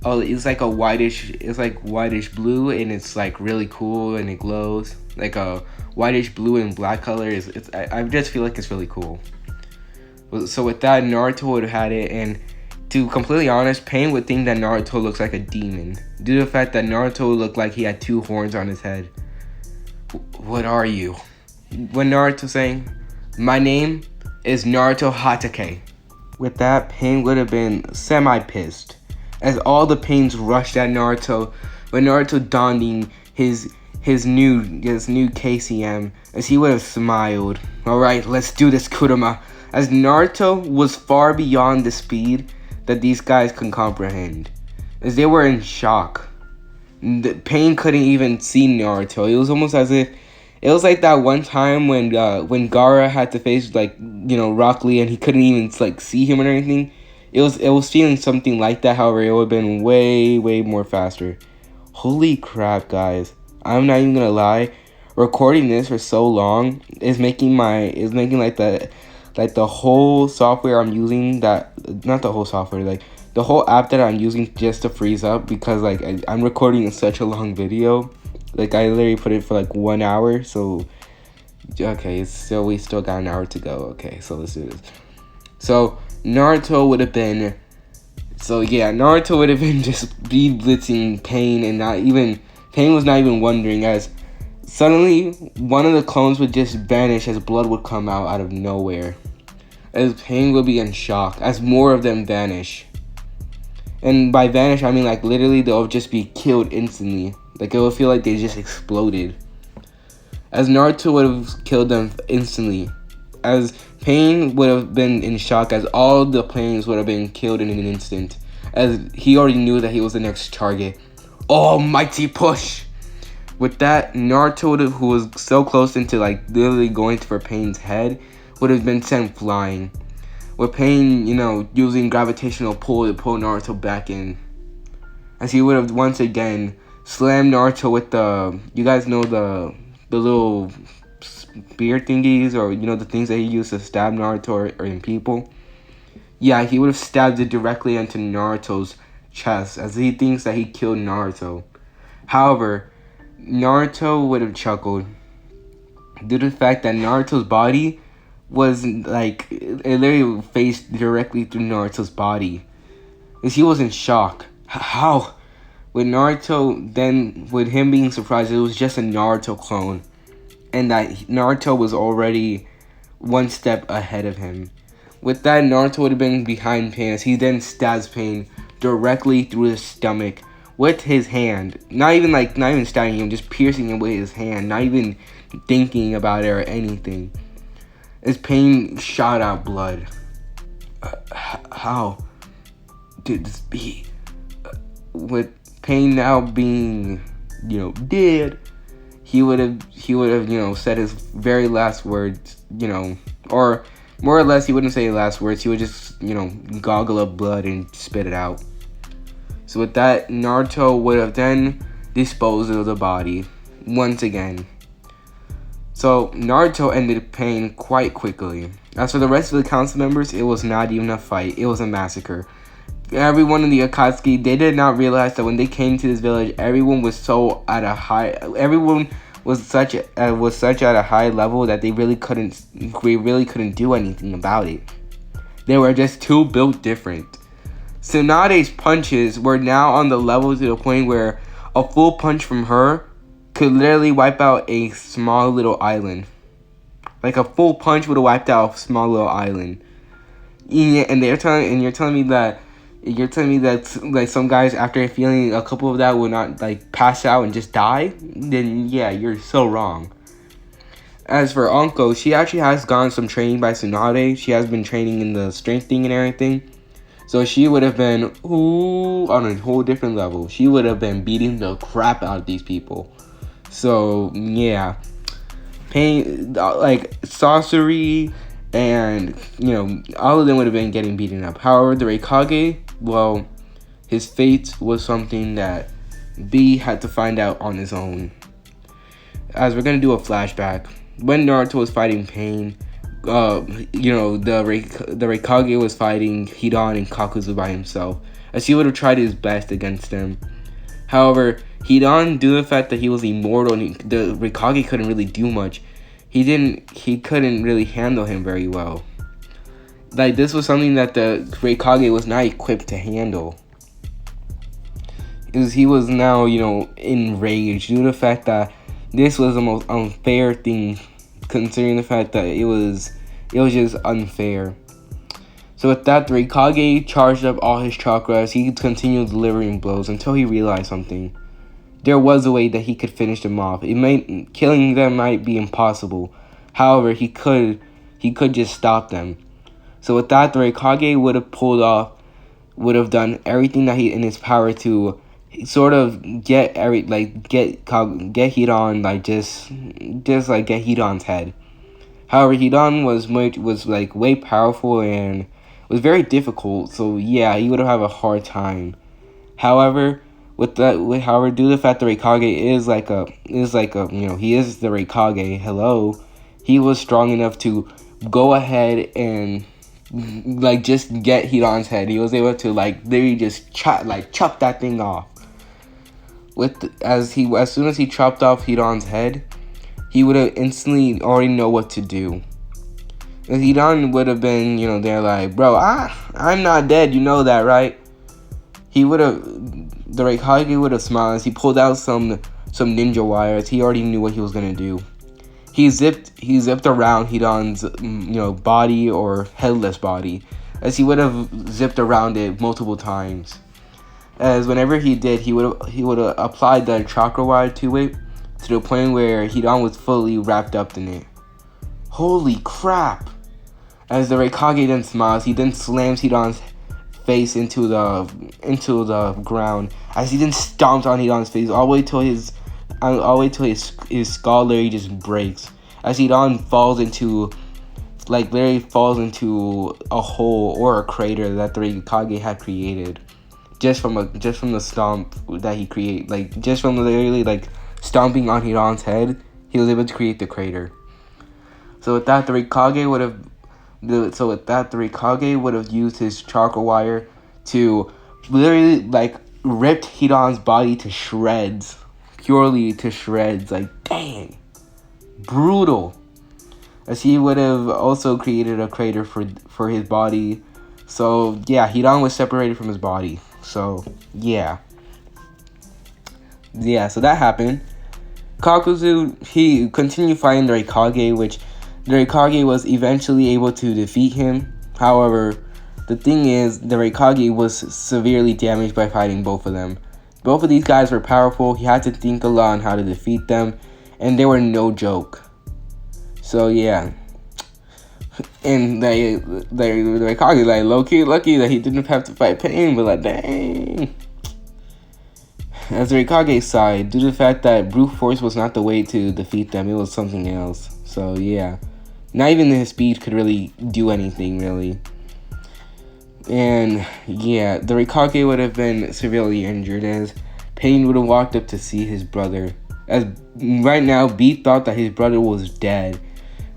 it's like whitish blue, and it's like really cool, and it glows like a whitish blue and black color. I just feel like it's really cool. So with that, Naruto would have had it, and to be completely honest, Pain would think that Naruto looks like a demon due to the fact that Naruto looked like he had 2 horns on his head. What are you? When Naruto saying, my name is Naruto Hatake. With that, Pain would have been semi-pissed as all the Pains rushed at Naruto when Naruto donning his new KCM, as he would have smiled. Alright, let's do this, Kurama. As Naruto was far beyond the speed that these guys can comprehend, as they were in shock. The Pain couldn't even see Naruto. It was almost as if it was like that one time when Gaara had to face Rock Lee, and he couldn't even see him or anything. It was feeling something like that. However, it would have been way more faster. Holy crap, guys! I'm not even gonna lie. Recording this for so long is making the whole software I'm using, not the whole software, the whole app that I'm using just to freeze up, because I'm recording such a long video. I literally put it for 1 hour. So okay, so we still got an hour to go. Okay, so let's do this. So Naruto would have been just blitzing Pain, and Pain was not even wondering, as suddenly one of the clones would just vanish as blood would come out of nowhere. As Pain would be in shock as more of them vanish. And by vanish, I mean literally they'll just be killed instantly. It would feel like they just exploded. As Naruto would have killed them instantly. As Pain would have been in shock, as all the Pains would have been killed in an instant. As he already knew that he was the next target. Almighty push! With that, Naruto, who was so close into literally going for Pain's head, would have been sent flying. With Pain, using gravitational pull to pull Naruto back in. As he would have once again slammed Naruto with you guys know the little spear thingies, or the things that he used to stab Naruto or in people. Yeah, he would have stabbed it directly into Naruto's chest, as he thinks that he killed Naruto. However, Naruto would have chuckled due to the fact that Naruto's body was it literally faced directly through Naruto's body, as he was in shock. How? With Naruto, then with him being surprised, it was just a Naruto clone, and that Naruto was already one step ahead of him. With that, Naruto would have been behind Pain, as he then stabs Pain directly through his stomach with his hand. Not even stabbing him, just piercing him with his hand, not even thinking about it or anything. as Pain shot out blood. How did this be? With Pain now being, dead, he would have, said his very last words, or more or less, he wouldn't say the last words. He would just, goggle up blood and spit it out. So with that, Naruto would have then disposed of the body once again. So Naruto ended Pain quite quickly. As for the rest of the council members, it was not even a fight. It was a massacre. Everyone in the Akatsuki, they did not realize that when they came to this village, everyone was such at a high level that we really couldn't do anything about it. They were just too built different. Tsunade's punches were now on the level to the point where a full punch from her could literally wipe out a small little island. Like a full punch would have wiped out a small little island. And you're telling me that like some guys after feeling a couple of that will not like pass out and just die? Then yeah, you're so wrong. As for Anko, she actually has gotten some training by Tsunade. She has been training in the strength thing and everything. So she would have been on a whole different level. She would have been beating the crap out of these people. So yeah, Pain, like Sorcery, and all of them would have been getting beaten up. However, the Raikage, well, his fate was something that B had to find out on his own. As we're gonna do a flashback, when Naruto was fighting Pain, the Raikage was fighting Hidan and Kakuzu by himself, as he would have tried his best against them. However, Hidan, due to the fact that he was immortal and the Raikage couldn't really do much, he couldn't really handle him very well. Like, this was something that the Raikage was not equipped to handle. He was now, enraged due to the fact that this was the most unfair thing, considering the fact that it was just unfair. So with that, the Raikage charged up all his chakras. He continued delivering blows until he realized something. There was a way that he could finish them off. Killing them might be impossible. However, he could just stop them. So with that, the Raikage would have done everything that he in his power to sort of get Hidan, just like get Hidan's head. However, Hidan was way powerful and was very difficult. So yeah, he would have a hard time. However, due to the fact that Raikage he is the Raikage. Hello, he was strong enough to go ahead and just get Hidan's head. He was able to literally just chop that thing off. As soon as he chopped off Hidan's head, he would have instantly already know what to do. And Hidan would have been, there like, bro, I'm not dead, you know that, right? The Raikage would have smiled as he pulled out some ninja wires. He already knew what he was gonna do. He zipped around Hidan's, body or headless body, as he would have zipped around it multiple times. As whenever he did, he would have applied the chakra wire to it, to the point where Hidan was fully wrapped up in it. Holy crap! As the Raikage then smiles, he then slams Hidan's face into the ground, as he then stomps on Hidan's face all the way till his skull literally just breaks, as Hidan literally falls into a hole or a crater that the Raikage had created, just from the stomp that he created, just from literally stomping on Hidan's head, he was able to create the crater. So with that, the Raikage would have used his chakra wire to literally ripped Hidan's body to shreds, purely to shreds. Dang, brutal. As he would have also created a crater for his body. So yeah, Hidan was separated from his body. So yeah, so that happened. Kakuzu, he continued fighting the Raikage, which the Raikage was eventually able to defeat him. However, the thing is, the Raikage was severely damaged by fighting both of them. Both of these guys were powerful. He had to think a lot on how to defeat them, and they were no joke. So yeah. And they call it like low key lucky that he didn't have to fight Pain, but like dang. As the Rikage side, due to the fact that brute force was not the way to defeat them, it was something else. So yeah, not even his speed could really do anything really. And yeah, the Rikage would have been severely injured as Pain would have walked up to see his brother. As right now, B thought that his brother was dead,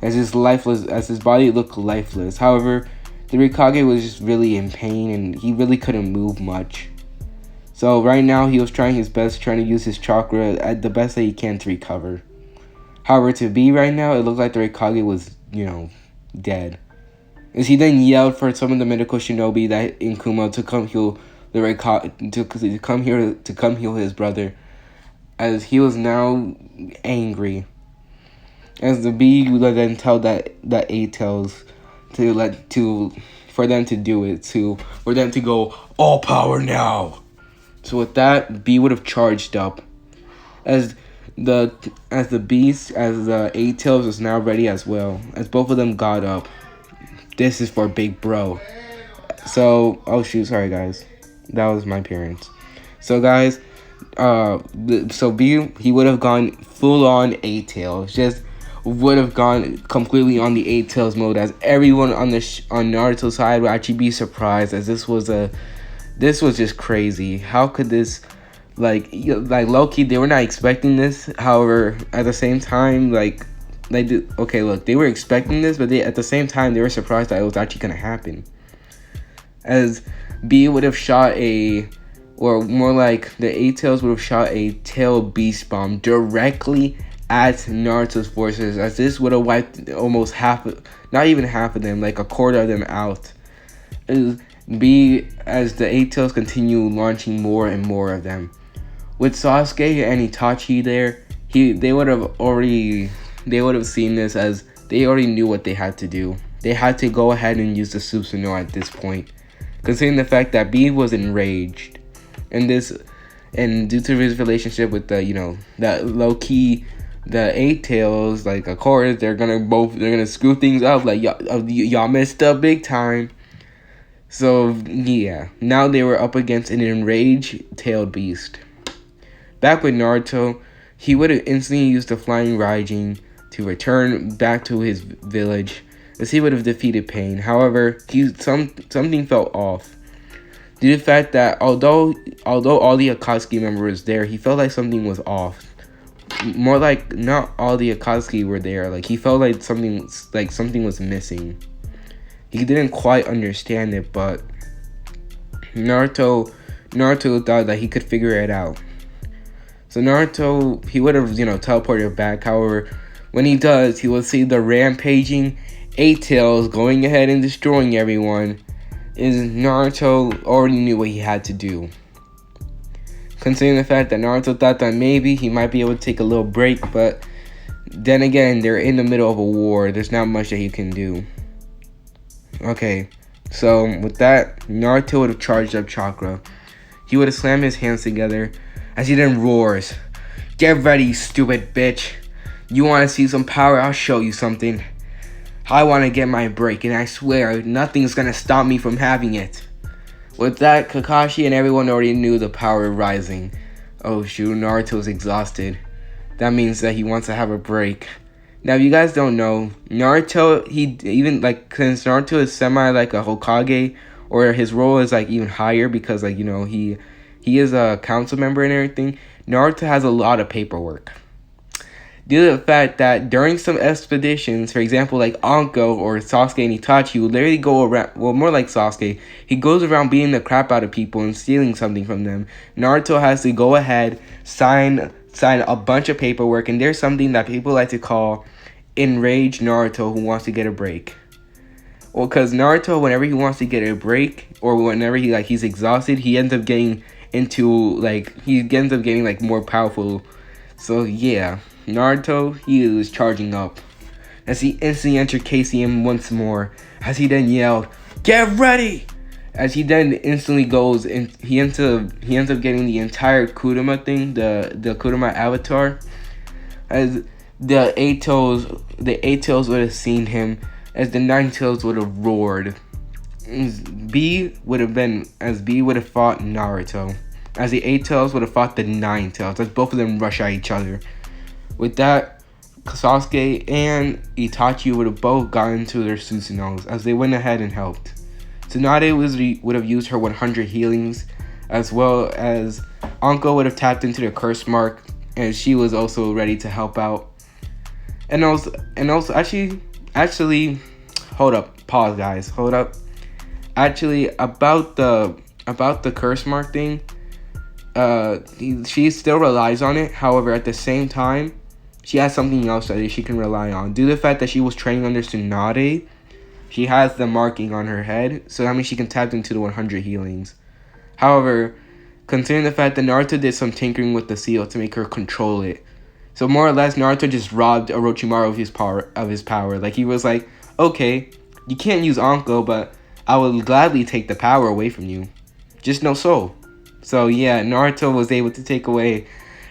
as his body looked lifeless. However, the Rikage was just really in pain and he really couldn't move much. So right now he was trying his best, trying to use his chakra at the best that he can to recover. However, to B right now, it looked like the Rikage was, dead. As he then yelled for some of the medical shinobi that in Kuma to come heal the Rikage, to come heal his brother, as he was now angry. As the B would then tell that A-Tails for them to do it, for them to go all power now. So with that, B would have charged up. As the A-Tails was now ready as well. As both of them got up. This is for Big Bro. So, oh shoot, sorry guys. That was my parents. So guys, so B, he would have gone full on A-Tails. Just would have gone completely on the A-Tails mode, as everyone on Naruto's side would actually be surprised, as this was just crazy. How could this, like low-key, they were not expecting this. However, at the same time, they were expecting this, but at the same time, they were surprised that it was actually gonna happen. As B would have shot or more like the A-Tails would have shot a tail beast bomb directly at Naruto's forces, as this would have wiped almost not even half of them, like a quarter of them out. As the A-Tails continue launching more and more of them. With Sasuke and Itachi there, they would have seen this, as they already knew what they had to do. They had to go ahead and use the Susanoo at this point, considering the fact that B was enraged, and due to his relationship with that low key, the A-Tails, like of course they're gonna screw things up, like y'all messed up big time. So yeah, now they were up against an enraged tailed beast. Back with Naruto, he would have instantly used the flying Raijin to return back to his village, as he would have defeated Pain. However, something felt off, due to the fact that although all the Akatsuki members were there, he felt like something was off. More like not all the Akatsuki were there. Like he felt like something was missing. He didn't quite understand it, but Naruto thought that he could figure it out. So Naruto, he would have teleported back. However, when he does, he will see the rampaging A-Tails going ahead and destroying everyone. Naruto already knew what he had to do. Considering the fact that Naruto thought that maybe he might be able to take a little break, but then again, they're in the middle of a war. There's not much that he can do. Okay, so with that, Naruto would have charged up chakra. He would have slammed his hands together, as he then roars, "Get ready, stupid bitch. You want to see some power? I'll show you something. I want to get my break, and I swear nothing's going to stop me from having it." With that, Kakashi and everyone already knew the power rising. Oh shoot, Naruto's exhausted. That means that he wants to have a break. Now, if you guys don't know, Naruto, since Naruto is semi like a Hokage, or his role is like even higher because he is a council member and everything, Naruto has a lot of paperwork. Due to the fact that during some expeditions, for example, like Anko or Sasuke and Itachi will literally go around, well, more like Sasuke, he goes around beating the crap out of people and stealing something from them. Naruto has to go ahead, sign a bunch of paperwork, and there's something that people like to call enraged Naruto who wants to get a break. Well, because Naruto, whenever he wants to get a break, or whenever he's exhausted, he ends up getting more powerful. So yeah, Naruto, he is charging up, as he instantly entered KCM once more, as he then yelled, "Get ready!" As he then instantly goes, and he ends up getting the entire Kurama thing, the Kurama avatar. As the A-Tails would have seen him, as the Nine Tails would have roared. B would have fought Naruto, as the Eight Tails would have fought the Nine Tails, as both of them rush at each other. With that, Sasuke and Itachi would have both gotten to their Susanos, as they went ahead and helped. Tsunade would have used her 100 healings, as well as Anko would have tapped into the curse mark, and she was also ready to help out. And also, actually, hold up, pause, guys, hold up. Actually, about the curse mark thing, she still relies on it. However, at the same time, she has something else that she can rely on. Due to the fact that she was training under Tsunade, she has the marking on her head, so that means she can tap into the 100 healings. However, considering the fact that Naruto did some tinkering with the seal to make her control it, so more or less Naruto just robbed Orochimaru of his power. Like, he was like, okay, you can't use Anko, but I will gladly take the power away from you. Just no soul. So yeah, Naruto was able to take away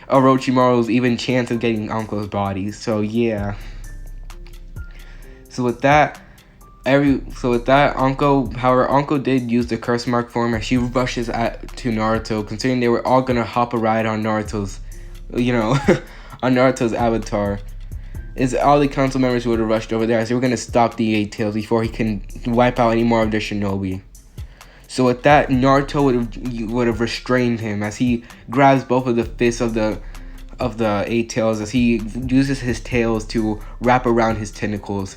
Orochimaru's even chance of getting Anko's body. So yeah. So with that, Anko did use the curse mark form as she rushes to Naruto, considering they were all gonna hop a ride on Naruto's, on Naruto's avatar. Is all the council members would have rushed over there as they were gonna stop the Eight Tails before he can wipe out any more of their shinobi. So with that, Naruto would have restrained him as he grabs both of the fists of the Eight Tails as he uses his tails to wrap around his tentacles.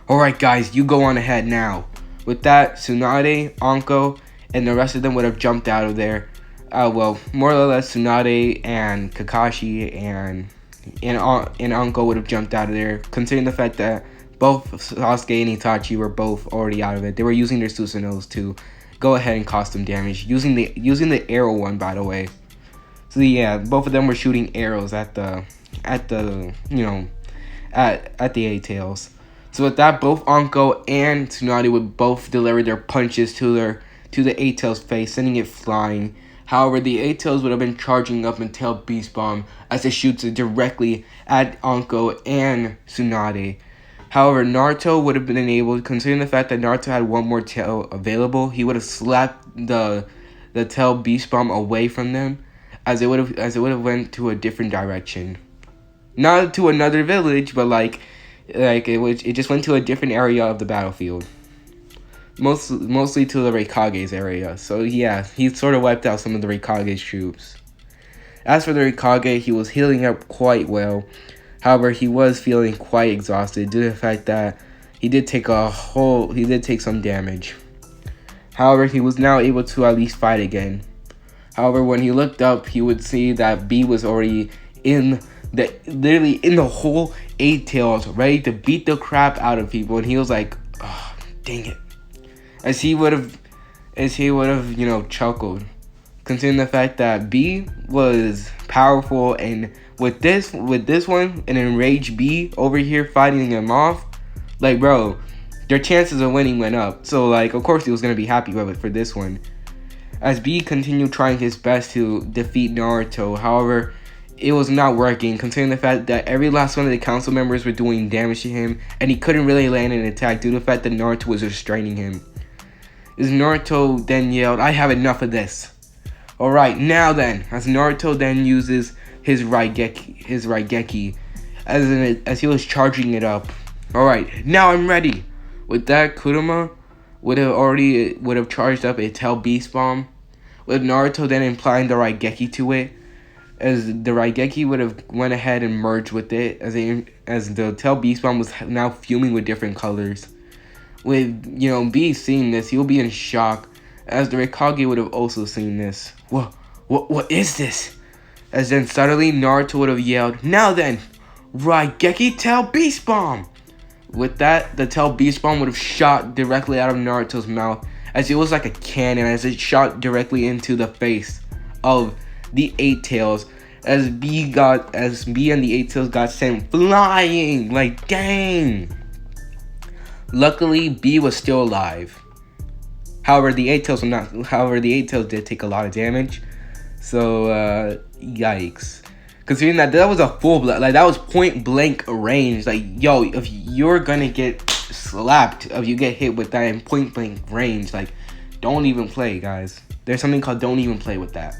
Alright guys, you go on ahead now. With that, Tsunade, Anko, and the rest of them would have jumped out of there. Well, more or less Tsunade and Kakashi and Anko would have jumped out of there, considering the fact that both Sasuke and Itachi were both already out of it. They were using their Susanos to go ahead and cause some damage, using the arrow one, by the way. So yeah, both of them were shooting arrows at the Eight Tails. So with that, both Anko and Tsunade would both deliver their punches to the Eight Tails' face, sending it flying. However, the Eight Tails would have been charging up until Beast Bomb as it shoots it directly at Anko and Tsunade. However, Naruto would have been able, considering the fact that Naruto had one more tail available, he would have slapped the tail Beast Bomb away from them, as it would have went to a different direction. Not to another village, but it just went to a different area of the battlefield. Mostly to the Reikage's area. So yeah, he sort of wiped out some of the Reikage's troops. As for the Reikage, he was healing up quite well. However, he was feeling quite exhausted due to the fact that he did take some damage. However, he was now able to at least fight again. However, when he looked up, he would see that B was already literally in the whole Eight Tails, ready to beat the crap out of people, and he was like, oh, dang it. As he would have, chuckled, considering the fact that B was powerful, and with this one, an enraged B over here fighting him off, like, bro, their chances of winning went up. So, of course he was gonna be happy with it for this one. As B continued trying his best to defeat Naruto, however, it was not working, considering the fact that every last one of the council members were doing damage to him, and he couldn't really land an attack due to the fact that Naruto was restraining him. As Naruto then yelled, "I have enough of this." Alright, now then, as Naruto then uses his Raigeki, as he was charging it up. Alright, now I'm ready. With that, Kurama would have charged up a Tail Beast Bomb, with Naruto then applying the Raigeki to it, as the Raigeki would have went ahead and merged with it, as the Tail Beast Bomb was now fuming with different colors. With, B seeing this, he'll be in shock, as the Reikage would have also seen this. What is this? As then suddenly Naruto would have yelled, "Now then, Raigeki Tail Beast Bomb!" With that, the Tail Beast Bomb would have shot directly out of Naruto's mouth, as it was like a cannon, as it shot directly into the face of the Eight Tails, as B and the Eight Tails got sent flying. Like, dang. Luckily, B was still alive. However, the Eight Tails did take a lot of damage. So, yikes. Considering that was a full blood, that was point blank range. Like, yo, if you're gonna get slapped if you get hit with that in point blank range. Like, don't even play, guys. There's something called don't even play with that.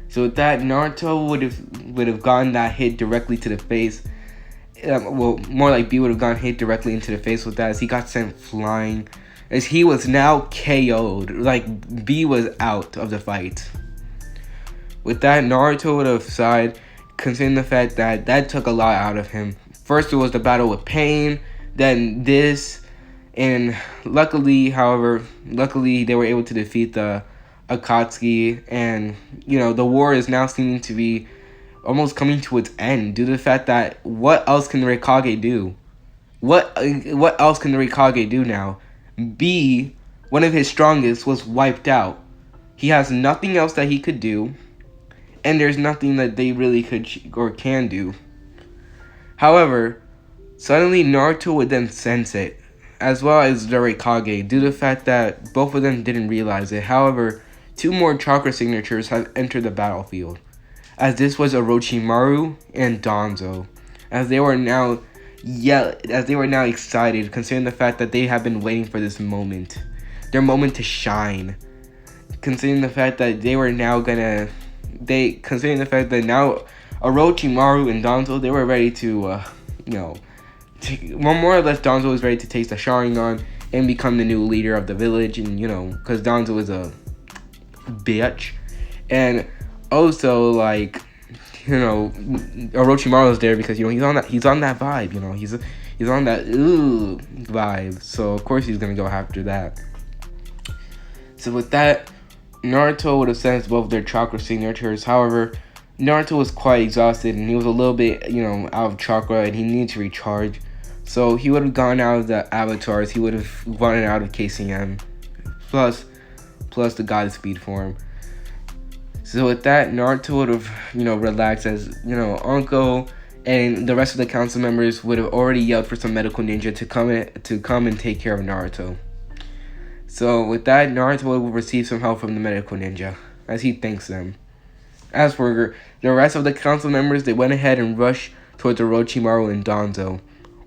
So with that, Naruto would have gotten that hit directly to the face. Well, more like B would have gotten hit directly into the face with that, as he got sent flying, as he was now KO'd. Like, B was out of the fight. With that, Naruto would have sighed, considering the fact that that took a lot out of him. First, it was the battle with Pain, then this, and luckily they were able to defeat the Akatsuki, and the war is now seeming to be almost coming to its end due to the fact that what else can the Raikage do? What else can the Raikage do now? B, one of his strongest, was wiped out. He has nothing else that he could do, and there's nothing that they really could or can do. However, suddenly Naruto would then sense it, as well as the Raikage, due to the fact that both of them didn't realize it. However, 2 more chakra signatures have entered the battlefield, as this was Orochimaru and Danzo, as they were now excited, considering the fact that they have been waiting for this moment, their moment to shine. Considering the fact that considering the fact that now Orochimaru and Danzo, they were ready to, more or less Danzo was ready to taste the Sharingan and become the new leader of the village, and because Danzo is a bitch, and also Orochimaru is there because he's on that vibe, he's on that vibe, so of course he's gonna go after that. So with that, Naruto would have sensed both their chakra signatures. However, Naruto was quite exhausted and he was a little bit out of chakra and he needed to recharge, so he would have gone out of the avatars. He would have gone out of KCM plus the God Speed form. So with that, Naruto would have, relaxed, as, Anko and the rest of the council members would have already yelled for some medical ninja to come and take care of Naruto. So with that, Naruto will receive some help from the medical ninja, as he thanks them. As for the rest of the council members, they went ahead and rushed towards Orochimaru and Danzo.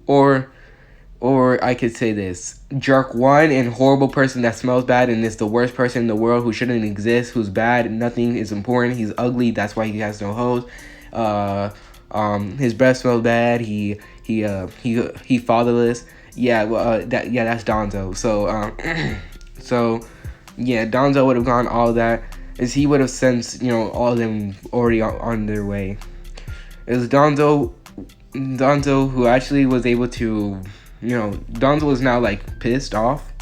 Or I could say this: Jerk 1 and horrible person that smells bad and is the worst person in the world, who shouldn't exist, who's bad, nothing is important, he's ugly, that's why he has no hoes. His breath smells bad, he fatherless. That's Danzo. Danzo would have gone all that, as he would have sensed, all of them already on their way. It was Danzo who actually was able to, Danzo was now pissed off,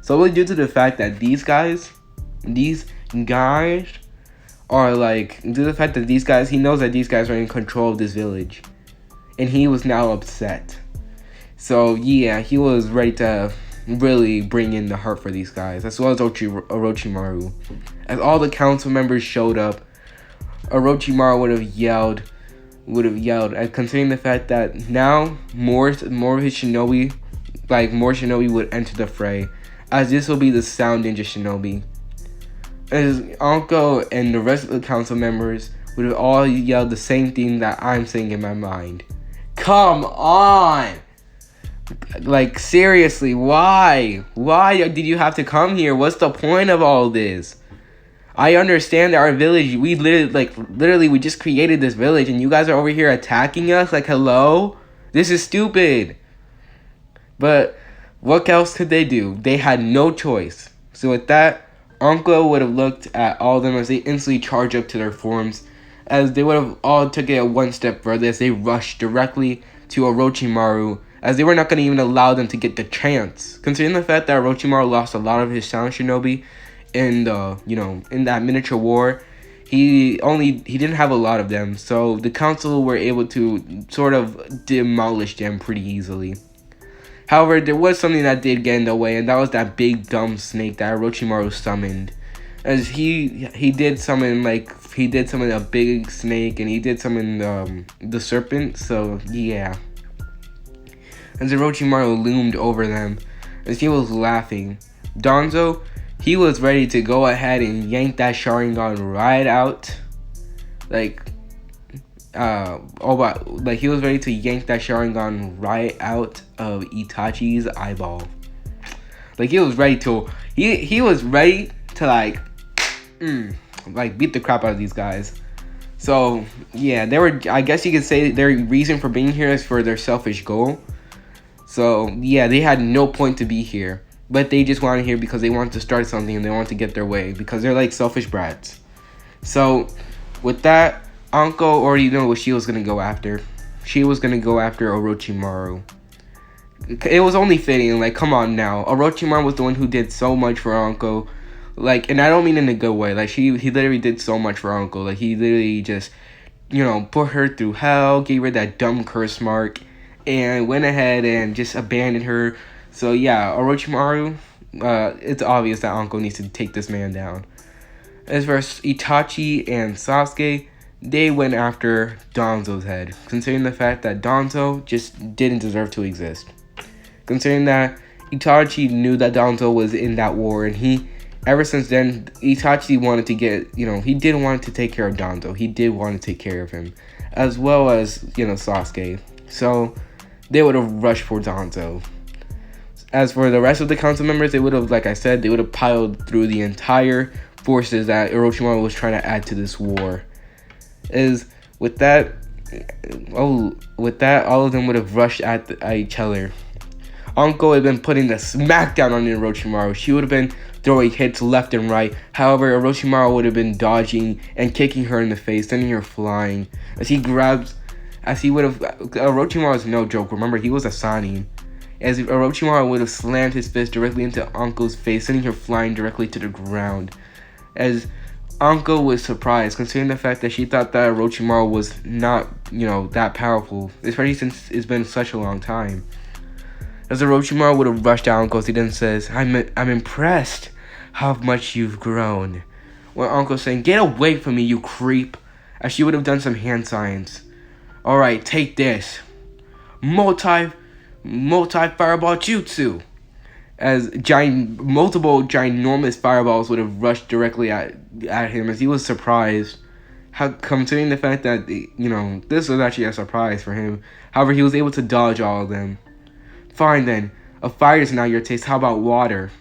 solely due to the fact that these guys are due to the fact that he knows that these guys are in control of this village, and he was now upset. So yeah, he was ready to really bring in the hurt for these guys, as well as Orochimaru. As all the council members showed up, Orochimaru would have yelled, considering the fact that now more of his shinobi, more shinobi would enter the fray, as this will be the Sound Ninja Shinobi. As Anko and the rest of the council members would have all yelled the same thing that I'm saying in my mind. Come on! Seriously, why? Why did you have to come here? What's the point of all this? I understand that our village, we literally, we just created this village and you guys are over here attacking us? Hello? This is stupid. But what else could they do? They had no choice. So with that, Anko would have looked at all of them as they instantly charge up to their forms, as they would have all took it one step further, as they rushed directly to Orochimaru, as they were not going to even allow them to get the chance. Considering the fact that Orochimaru lost a lot of his Sound Shinobi in that miniature war, he didn't have a lot of them, so the council were able to sort of demolish them pretty easily. However, there was something that did get in the way, and that was that big dumb snake that Orochimaru summoned. As he did summon a big snake, and he did summon the serpent. So yeah, as Orochimaru loomed over them, as he was laughing, Danzo, he was ready to go ahead and yank that Sharingan right out. like he was ready to yank that Sharingan right out of Itachi's eyeball. Like he was ready to he was ready to like beat the crap out of these guys. So yeah, they were, I guess you could say their reason for being here is for their selfish goal. So yeah, they had no point to be here, but they just wanted here because they wanted to start something and they wanted to get their way because they're like selfish brats. So with that, Anko already knew what she was gonna go after. She was gonna go after Orochimaru. It was only fitting. Like, come on now, Orochimaru was the one who did so much for Anko. Like, and I don't mean in a good way. Like, he literally did so much for Anko. Like, he literally just, put her through hell, gave her that dumb curse mark, and went ahead and just abandoned her. So yeah, Orochimaru, it's obvious that Anko needs to take this man down. As for Itachi and Sasuke, they went after Danzo's head, considering the fact that Danzo just didn't deserve to exist. Considering that Itachi knew that Danzo was in that war, and ever since then, Itachi wanted to he did want to take care of Danzo. He did want to take care of him, as well as, Sasuke. So, they would have rushed for Danzo. As for the rest of the council members, they would have, like I said, they would have piled through the entire forces that Orochimaru was trying to add to this war. With that, all of them would have rushed at each other. Anko had been putting the smackdown on Orochimaru. She would have been throwing hits left and right. However, Orochimaru would have been dodging and kicking her in the face, sending her flying. Orochimaru is no joke. Remember, he was a Sanin. As Orochimaru would have slammed his fist directly into Anko's face, sending her flying directly to the ground. As Anko was surprised, considering the fact that she thought that Orochimaru was not, that powerful, especially since it's been such a long time. As Orochimaru would have rushed down Anko, he then says, I'm impressed how much you've grown. When Anko saying, get away from me, you creep, as she would have done some hand signs. Alright, take this. Multi-fireball jutsu. As multiple ginormous fireballs would have rushed directly at him, as he was surprised. Considering the fact that, this was actually a surprise for him. However, he was able to dodge all of them. Fine then, a fire is now your taste. How about water?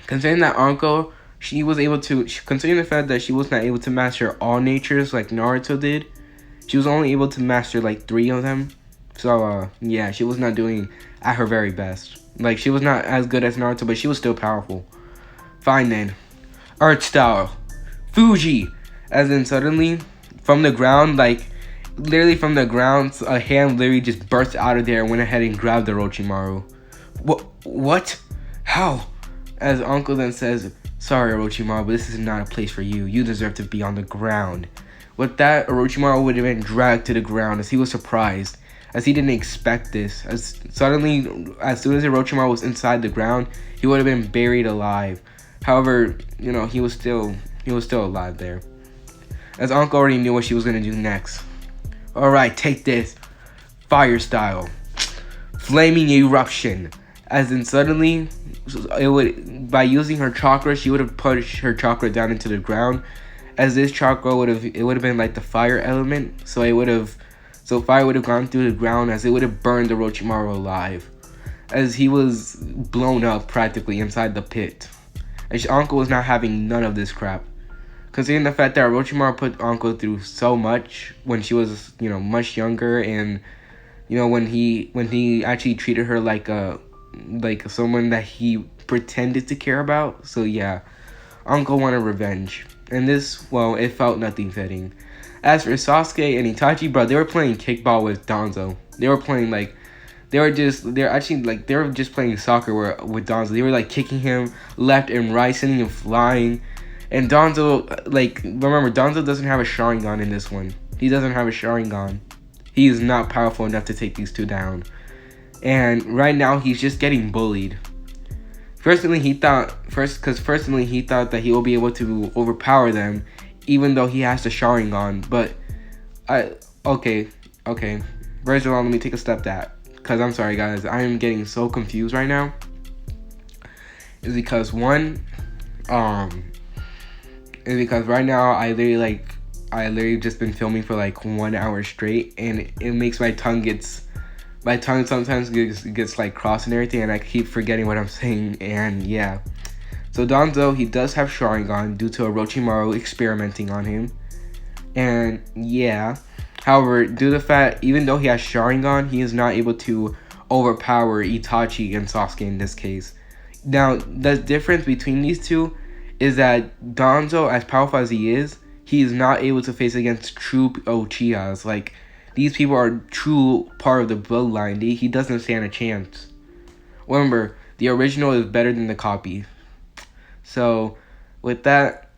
Considering that Anko, considering the fact that she was not able to master all natures like Naruto did, she was only able to master like 3 of them. So, yeah, she was not doing at her very best. Like, she was not as good as Naruto, but she was still powerful. Fine then. Art style. Fuji. As in, suddenly, from the ground, literally from the ground, a hand literally just burst out of there and went ahead and grabbed Orochimaru. What? How? As Uncle then says, sorry Orochimaru, but this is not a place for you. You deserve to be on the ground. With that, Orochimaru would have been dragged to the ground as he was surprised, as he didn't expect this. As soon as Orochimaru was inside the ground, he would have been buried alive. However, he was still alive there. As Uncle already knew what she was gonna do next. Alright, take this. Fire style. Flaming eruption. As in suddenly, by using her chakra, she would have pushed her chakra down into the ground. As this chakra would have been like the fire element. So fire would have gone through the ground as it would have burned Orochimaru alive. As he was blown up practically inside the pit. As Anko was not having none of this crap. Considering the fact that Orochimaru put Anko through so much when she was, much younger, and when he actually treated her like someone that he pretended to care about. So yeah, Anko wanted revenge, and this, it felt nothing fitting. As for Sasuke and Itachi, bro, they were playing kickball with Danzo. They were playing they were just playing soccer with Danzo. They were kicking him left and right, sending him flying. And Danzo, remember, Danzo doesn't have a Sharingan in this one. He doesn't have a Sharingan. He is not powerful enough to take these two down. And right now, he's just getting bullied. Personally, he thought that he will be able to overpower them, even though he has the Sharingan. But, okay. First of all, let me take a step back. Because I'm sorry, guys. I am getting so confused right now. Is because right now I literally I literally just been filming for like 1 hour straight, and it makes my tongue sometimes gets like crossed and everything, and I keep forgetting what I'm saying. And yeah, so Danzo, he does have Sharingan due to Orochimaru experimenting on him, and yeah. However, due to the fact, even though he has Sharingan, he is not able to overpower Itachi and Sasuke in this case. Now, the difference between these two is that Danzo, as powerful as he is not able to face against true Uchihas. Like, these people are true part of the bloodline. He doesn't stand a chance. Remember, the original is better than the copy. So, with that,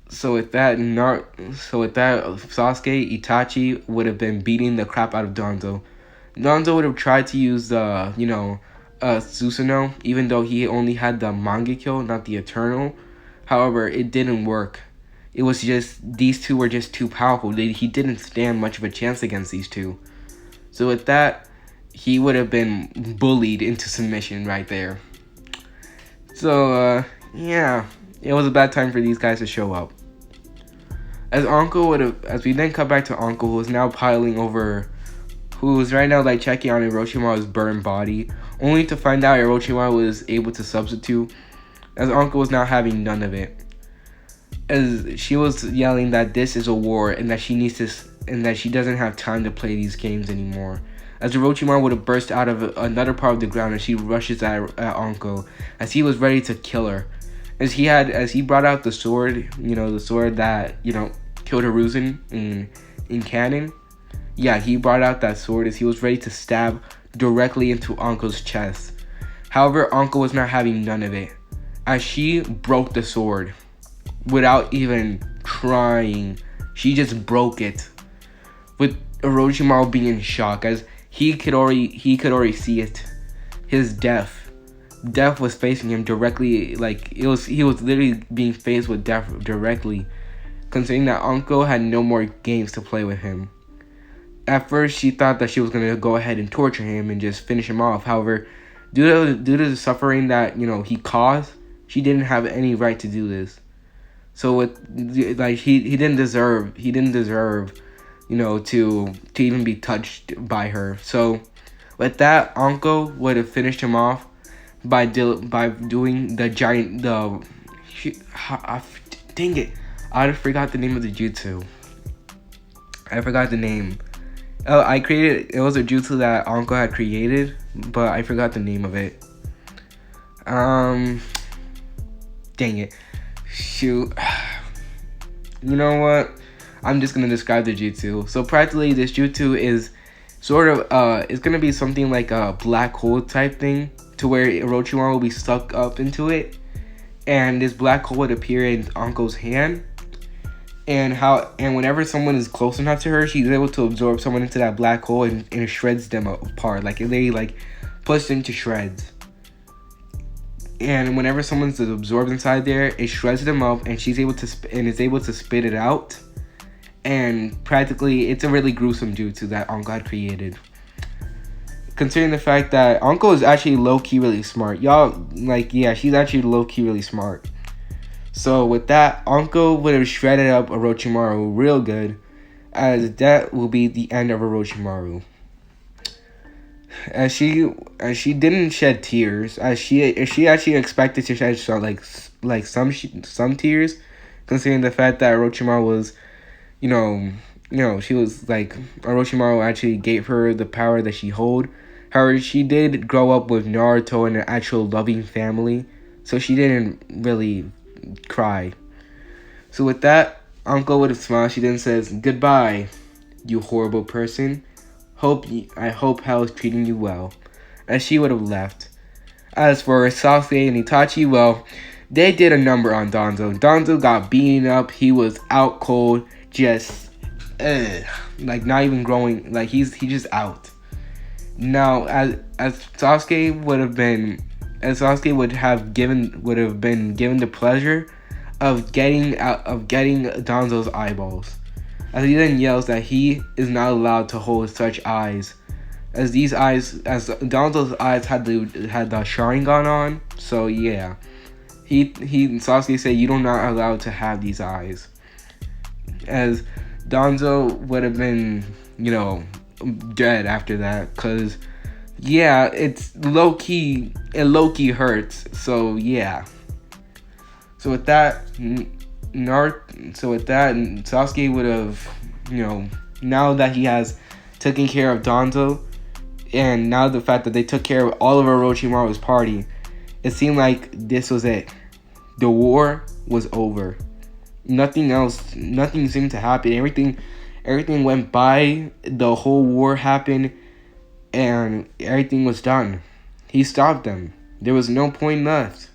Sasuke, Itachi would have been beating the crap out of Danzo. Danzo would have tried to use the, Susanoo, even though he only had the Mangekyo, not the Eternal. However, it didn't work. It was just, these two were just too powerful. He didn't stand much of a chance against these two. So with that, he would have been bullied into submission right there. So, yeah, it was a bad time for these guys to show up. As we then cut back to Uncle, who is now who is right now like checking on Orochimaru's burned body, only to find out Orochimaru was able to substitute, as Uncle was now having none of it. As she was yelling that this is a war and that she doesn't have time to play these games anymore. As Orochimaru would have burst out of another part of the ground, and she rushes at Anko as he was ready to kill her. As he brought out the sword, the sword that killed Hiruzen in canon. Yeah, he brought out that sword as he was ready to stab directly into Anko's chest. However, Anko was not having none of it, as she broke the sword without even trying. She just broke it, with Orochimaru being in shock, as he could already see it. His death was facing him directly. Like, he was literally being faced with death directly, considering that Anko had no more games to play with him. At first, she thought that she was going to go ahead and torture him and just finish him off. However, due to the suffering that he caused, she didn't have any right to do this. So he didn't deserve to even be touched by her. So with that, Anko would have finished him off by doing the giant dang it, I forgot the name of the jutsu. I forgot the name. Oh, it was a jutsu that Anko had created, but I forgot the name of it. Dang it. Shoot. You know what? I'm just gonna describe the jutsu. So practically, this jutsu is sort of it's gonna be something like a black hole type thing, to where Orochimaru will be stuck up into it, and this black hole would appear in Anko's hand. And whenever someone is close enough to her, she's able to absorb someone into that black hole and it shreds them apart. Like, it literally puts them to shreds. And whenever someone's absorbed inside there, it shreds them up, and she's able to is able to spit it out. And practically, it's a really gruesome jutsu that Anko had created. Considering the fact that Anko is actually low-key really smart. She's actually low-key really smart. So with that, Anko would have shredded up Orochimaru real good, as that will be the end of Orochimaru. As she didn't shed tears, as she actually expected to shed some tears, considering the fact that Orochimaru was, she was like, Orochimaru actually gave her the power that she hold. However, she did grow up with Naruto in an actual loving family, so she didn't really cry. So with that, Anko would have smiled. She then says, "Goodbye, you horrible person. I hope hell is treating you well," as she would have left. As for Sasuke and Itachi, well, they did a number on Danzo. Danzo got beaten up. He was out cold, just not even growing. Like, he's just out. Now, as Sasuke would have been given the pleasure of getting Danzo's eyeballs, as he then yells that he is not allowed to hold such eyes, as Danzo's eyes had the Sharingan on. So yeah, Sasuke said, "You are not allowed to have these eyes," as Danzo would have been, dead after that. Cause yeah, it's low key. It low key hurts. So yeah. So with that, Sasuke would have, now that he has taken care of Danzo, and now the fact that they took care of all of Orochimaru's party, it seemed like this was it. The war was over. Nothing seemed to happen. Everything went by. The whole war happened, and everything was done. He stopped them. There was no point left.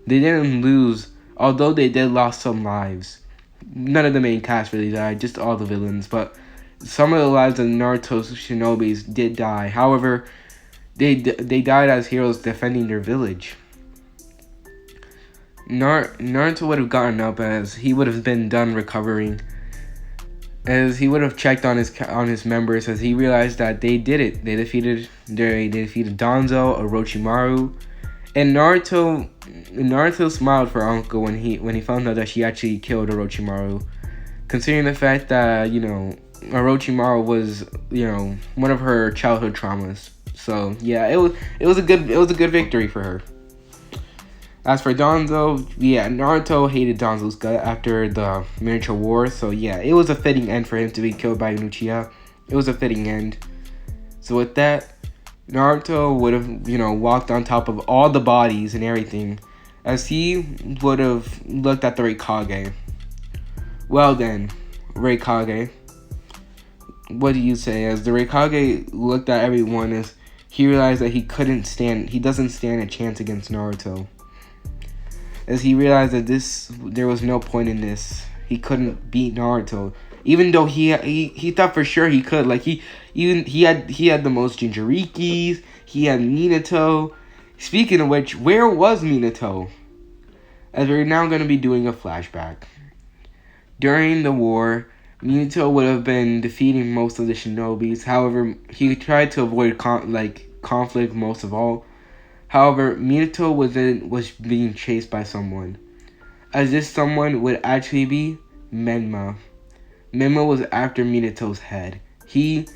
They didn't lose, although they did lost some lives. None of the main cast really died, just all the villains. But some of the lives of Naruto's shinobis did die. However, they died as heroes defending their village. Naruto would have gotten up as he would have been done recovering, as he would have checked on his members, as he realized that they did it. They defeated Danzo, Orochimaru, and Naruto smiled for Uncle when he found out that she actually killed Orochimaru, considering the fact that Orochimaru was one of her childhood traumas. So yeah, it was a good victory for her. As for Danzo, yeah, Naruto hated Danzo's gut after the miniature war, so yeah, it was a fitting end for him to be killed by Uchiha. It was a fitting end. So with that, Naruto would have, walked on top of all the bodies and everything, as he would have looked at the Raikage. Well then, Raikage, what do you say? As the Raikage looked at everyone, as he realized that he doesn't stand a chance against Naruto. As he realized that there was no point in this. He couldn't beat Naruto, even though he thought for sure he could. Like he had the most Jinchurikis. He had Minato. Speaking of which, where was Minato? As we're now going to be doing a flashback. During the war, Minato would have been defeating most of the shinobis. However, he tried to avoid conflict most of all. However, Minato was being chased by someone, as this someone would actually be Menma. Menma was after Minato's head. He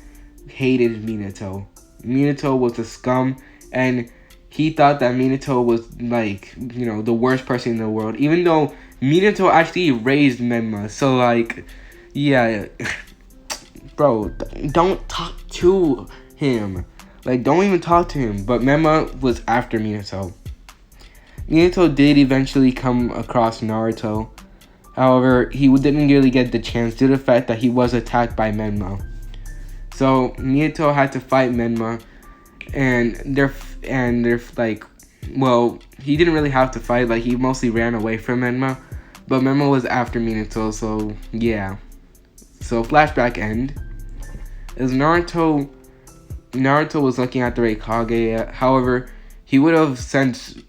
hated Minato. Minato was a scum, and he thought that Minato was the worst person in the world, even though Minato actually raised Menma. So yeah, bro, don't talk to him. Don't even talk to him. But Menma was after Minato. Minato did eventually come across Naruto. However, he didn't really get the chance due to the fact that he was attacked by Menma. So Minato had to fight Menma, and he didn't really have to fight. He mostly ran away from Menma, but Menma was after Minato. So yeah. So flashback end is Naruto was looking at the Raikage. However, he would have sensed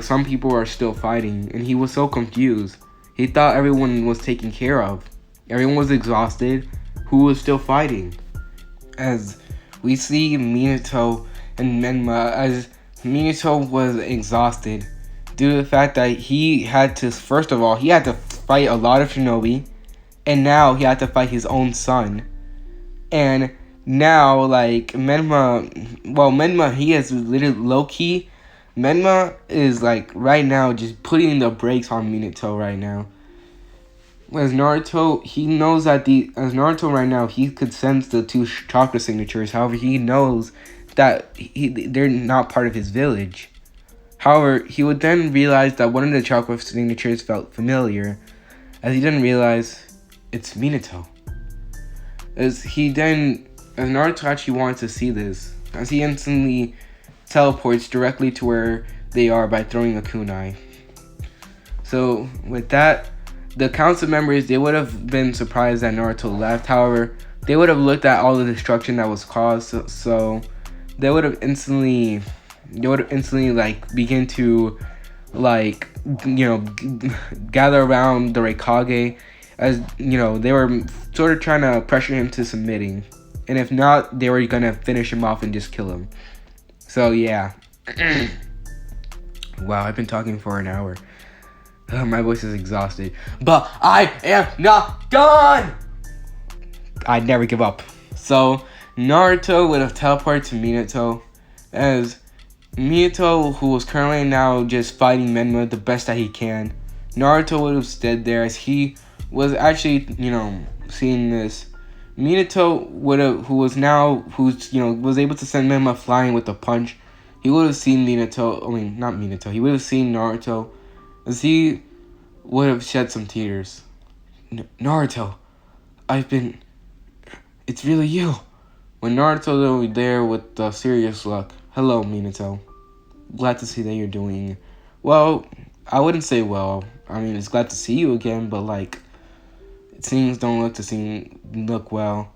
some people are still fighting, and he was so confused. He thought everyone was taken care of. Everyone was exhausted. Who was still fighting? As we see Minato and Menma, as Minato was exhausted due to the fact that he had to fight a lot of shinobi, and now he had to fight his own son. And now, Menma, he is literally low-key. Menma is, right now, just putting the brakes on Minato right now. As Naruto, he knows that as Naruto right now, he could sense the two chakra signatures. However, he knows that they're not part of his village. However, he would then realize that one of the chakra signatures felt familiar, as he didn't realize it's Minato. As Naruto actually wanted to see this, as he instantly teleports directly to where they are by throwing a kunai. So with that, the council members, they would have been surprised that Naruto left. However, they would have looked at all the destruction that was caused, so they would have instantly begin to gather around the Raikage, as they were sort of trying to pressure him to submitting, and if not, they were gonna finish him off and just kill him. So yeah. Wow, I've been talking for an hour. My voice is exhausted, but I am not done. I'd never give up. So Naruto would have teleported to Minato, as Minato, who was currently now just fighting Menma the best that he can. Naruto would have stayed there as he was actually, seeing this. Minato would have, was able to send Menma flying with a punch. He would have seen not Minato, he would have seen Naruto, as he would have shed some tears. Naruto, it's really you. When Naruto was there with a serious look, hello Minato. Glad to see that you're doing well. I wouldn't say well. I mean, it's glad to see you again, but things don't look well.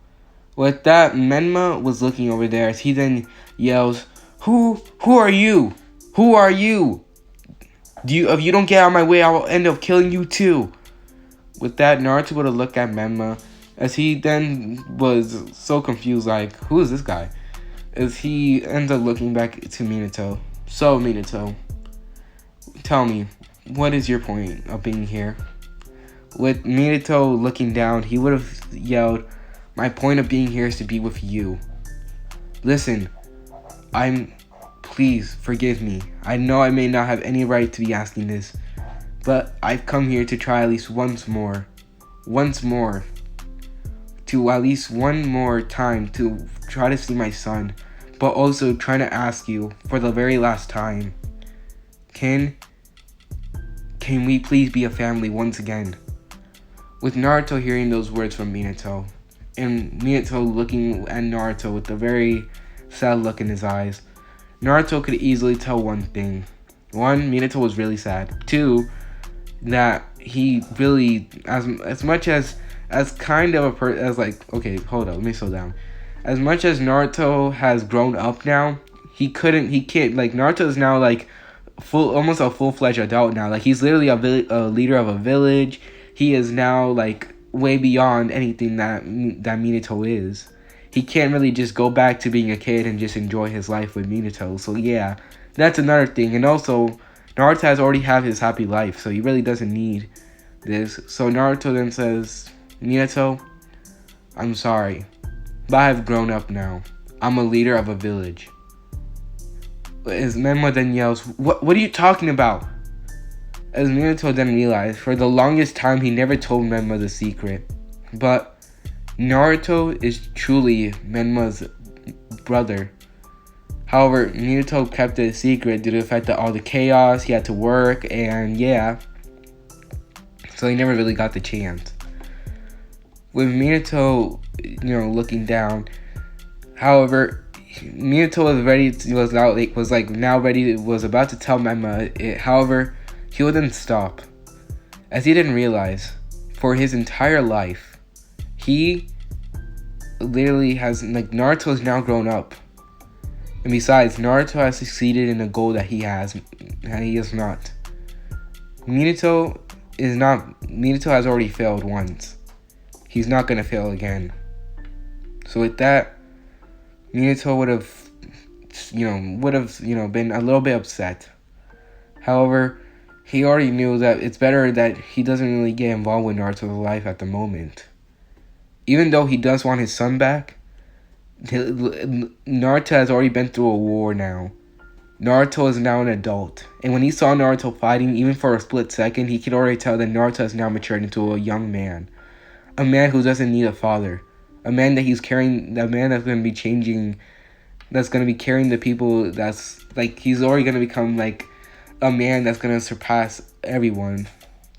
With that, Menma was looking over there as he then yells, Who are you? Who are you? If you don't get out of my way, I will end up killing you too. With that, Naruto would have looked at Menma as he then was so confused, like, who is this guy? As he ends up looking back to Minato. So, Minato, tell me, what is your point of being here? With Minato looking down, he would have yelled, my point of being here is to be with you. Listen, please forgive me. I know I may not have any right to be asking this, but I've come here to try at least once more, to at least one more time to try to see my son, but also trying to ask you for the very last time, can we please be a family once again? With Naruto hearing those words from Minato, and Minato looking at Naruto with a very sad look in his eyes, Naruto could easily tell one thing. One, Minato was really sad. Two, that he really, as much as kind of a person, as like, okay, hold up, let me slow down. As much as Naruto has grown up now, he can't, Naruto is now like almost a full-fledged adult now. Like, he's literally a leader of a village. He is now like way beyond anything that Minato is. He can't really just go back to being a kid and just enjoy his life with Minato. So yeah, that's another thing. And also, Naruto has already had his happy life, so he really doesn't need this. So Naruto then says, Minato, I'm sorry, but I have grown up now. I'm a leader of a village. As Menma then yells, What are you talking about? As Minato then realized, for the longest time he never told Menma the secret. But Naruto is truly Menma's brother. However, Minato kept it a secret due to the fact that all the chaos, he had to work, and yeah. So he never really got the chance. With Minato, looking down, however, Minato was about to tell Menma it. However, he wouldn't stop, as he didn't realize, for his entire life, he literally has, Naruto is now grown up. And besides, Naruto has succeeded in a goal that he is not. Minato has already failed once. He's not going to fail again. So with that, Minato would have been a little bit upset. However, he already knew that it's better that he doesn't really get involved with Naruto's life at the moment. Even though he does want his son back, Naruto has already been through a war now. Naruto is now an adult. And when he saw Naruto fighting, even for a split second, he could already tell that Naruto has now matured into a young man. A man who doesn't need a father. A man that he's carrying, a man that's going to be changing, that's going to be carrying the people, that's, he's already going to become, a man that's going to surpass everyone.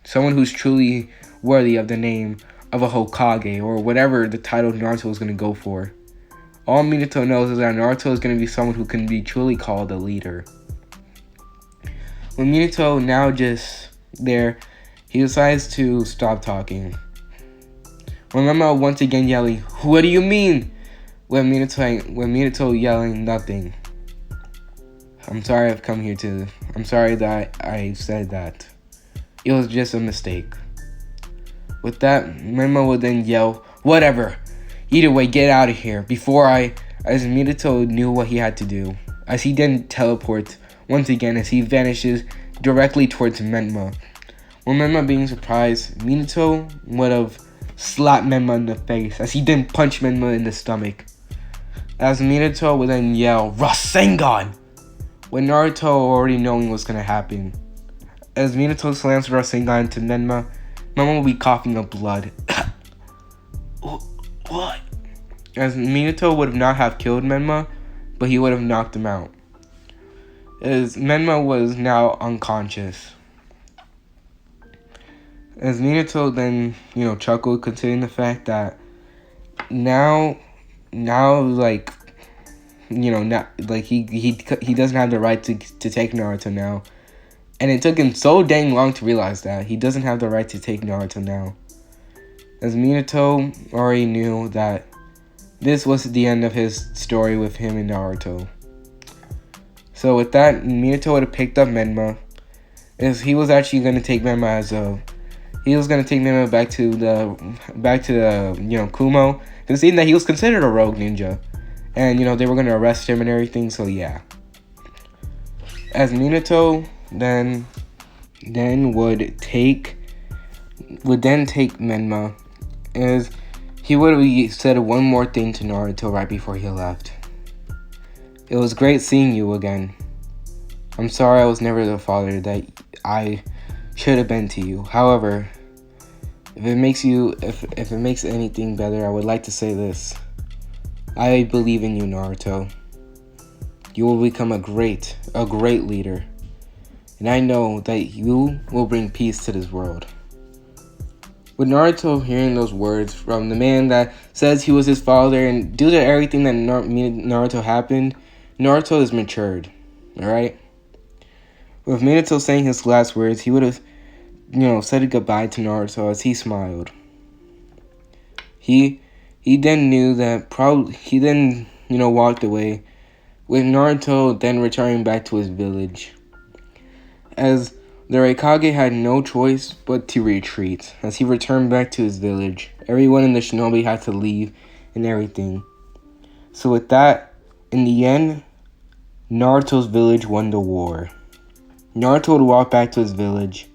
Someone who's truly worthy of the name of a Hokage, or whatever the title Naruto is going to go for. All Minato knows is that Naruto is going to be someone who can be truly called a leader. When Minato now just there, he decides to stop talking. When Menma once again yelling, "What do you mean?" When Minato yelling, "Nothing. I'm sorry I'm sorry that I said that. It was just a mistake." With that, Menma would then yell, "Whatever. Either way, get out of here." As Minato knew what he had to do. As he then teleports once again as he vanishes directly towards Menma. When Menma being surprised, Minato would have slap Menma in the face as he then punched Menma in the stomach. As Minato would then yell, Rasengan! With Naruto already knowing what's gonna happen. As Minato slams Rasengan into Menma, Menma will be coughing up blood. What? As Minato would not have killed Menma, but he would have knocked him out. As Menma was now unconscious. As Minato then, chuckled, considering the fact that now, like, not like he doesn't have the right to take Naruto now, and it took him so dang long to realize that he doesn't have the right to take Naruto now. As Minato already knew that this was the end of his story with him and Naruto. So with that, Minato would have picked up Menma, as he was actually going to take Menma back to the Kumo, considering that he was considered a rogue ninja, and they were going to arrest him and everything. So yeah, as Minato then would take Menma, as he would have said one more thing to Naruto right before he left. It was great seeing you again. I'm sorry I was never the father that I should have been to you. However, if it makes anything better, I would like to say this. I believe in you, Naruto. You will become a great leader. And I know that you will bring peace to this world. With Naruto hearing those words from the man that says he was his father, and due to everything that Naruto happened, Naruto is matured. Alright? With Minato saying his last words, he would have, said goodbye to Naruto as he smiled. He then knew that he then walked away, with Naruto then returning back to his village. As the Raikage had no choice but to retreat. As he returned back to his village, everyone in the shinobi had to leave and everything. So with that, in the end, Naruto's village won the war. Naruto would walk back to his village,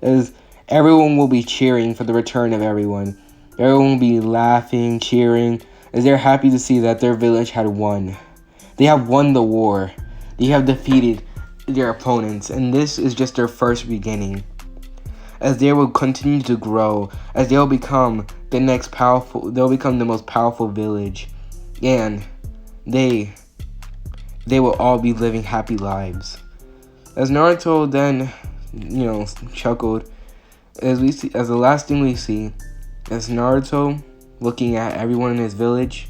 as everyone will be cheering for the return of everyone. Everyone will be laughing, cheering, as they're happy to see that their village had won. They have won the war. They have defeated their opponents, and this is just their first beginning. As they will continue to grow, as they'll become the most powerful village, and they will all be living happy lives. As Naruto then, chuckled, as the last thing we see, as Naruto looking at everyone in his village,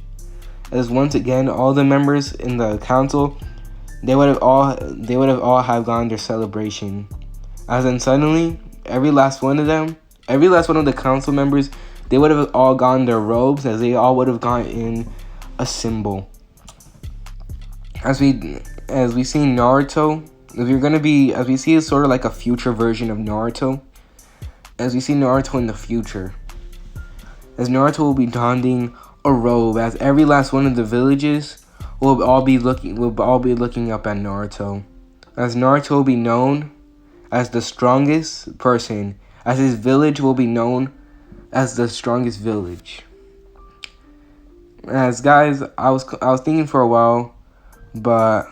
as once again all the members in the council, they would have all have gone their celebration. As then suddenly, every last one of the council members, they would have all gone their robes, as they all would have gone in a symbol. As we see Naruto, as we see sort of like a future version of Naruto, as we see Naruto in the future, as Naruto will be donning a robe, as every last one of the villages will all be looking up at Naruto, as Naruto will be known as the strongest person, as his village will be known as the strongest village. As guys, I was thinking for a while, but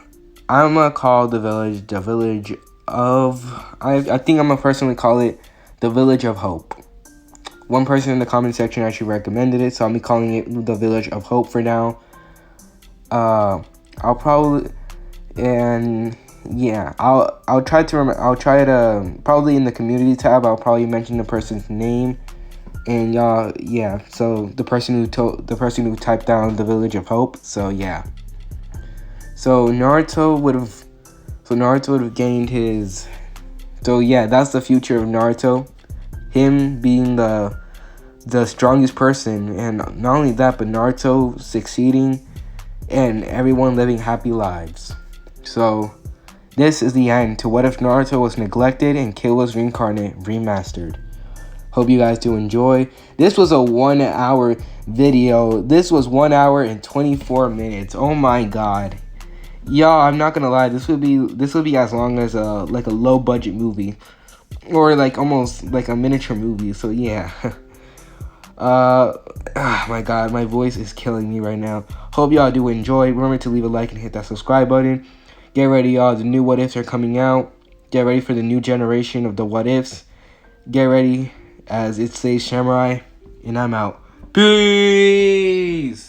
I'm gonna call the village of I think I'm gonna personally call it the Village of Hope. One person in the comment section actually recommended it, so I'll be calling it the Village of Hope for now. I'll try to probably in the community tab, I'll probably mention the person's name, and so the person who typed down the Village of Hope. So yeah, so Naruto would have gained his. So yeah, that's the future of Naruto, him being the strongest person, and not only that, but Naruto succeeding and everyone living happy lives. So this is the end to What If Naruto Was Neglected and Killuas Reincarnate Remastered. Hope you guys do enjoy. This was a 1 hour video. This was 1 hour and 24 minutes. Oh my god. Y'all, I'm not gonna lie, this would be as long as a low budget movie, or like almost like a miniature movie. So yeah. My God, my voice is killing me right now. Hope y'all do enjoy. Remember to leave a like and hit that subscribe button. Get ready, y'all. The new what ifs are coming out. Get ready for the new generation of the what ifs. Get ready, as it says Samurai, and I'm out. Peace.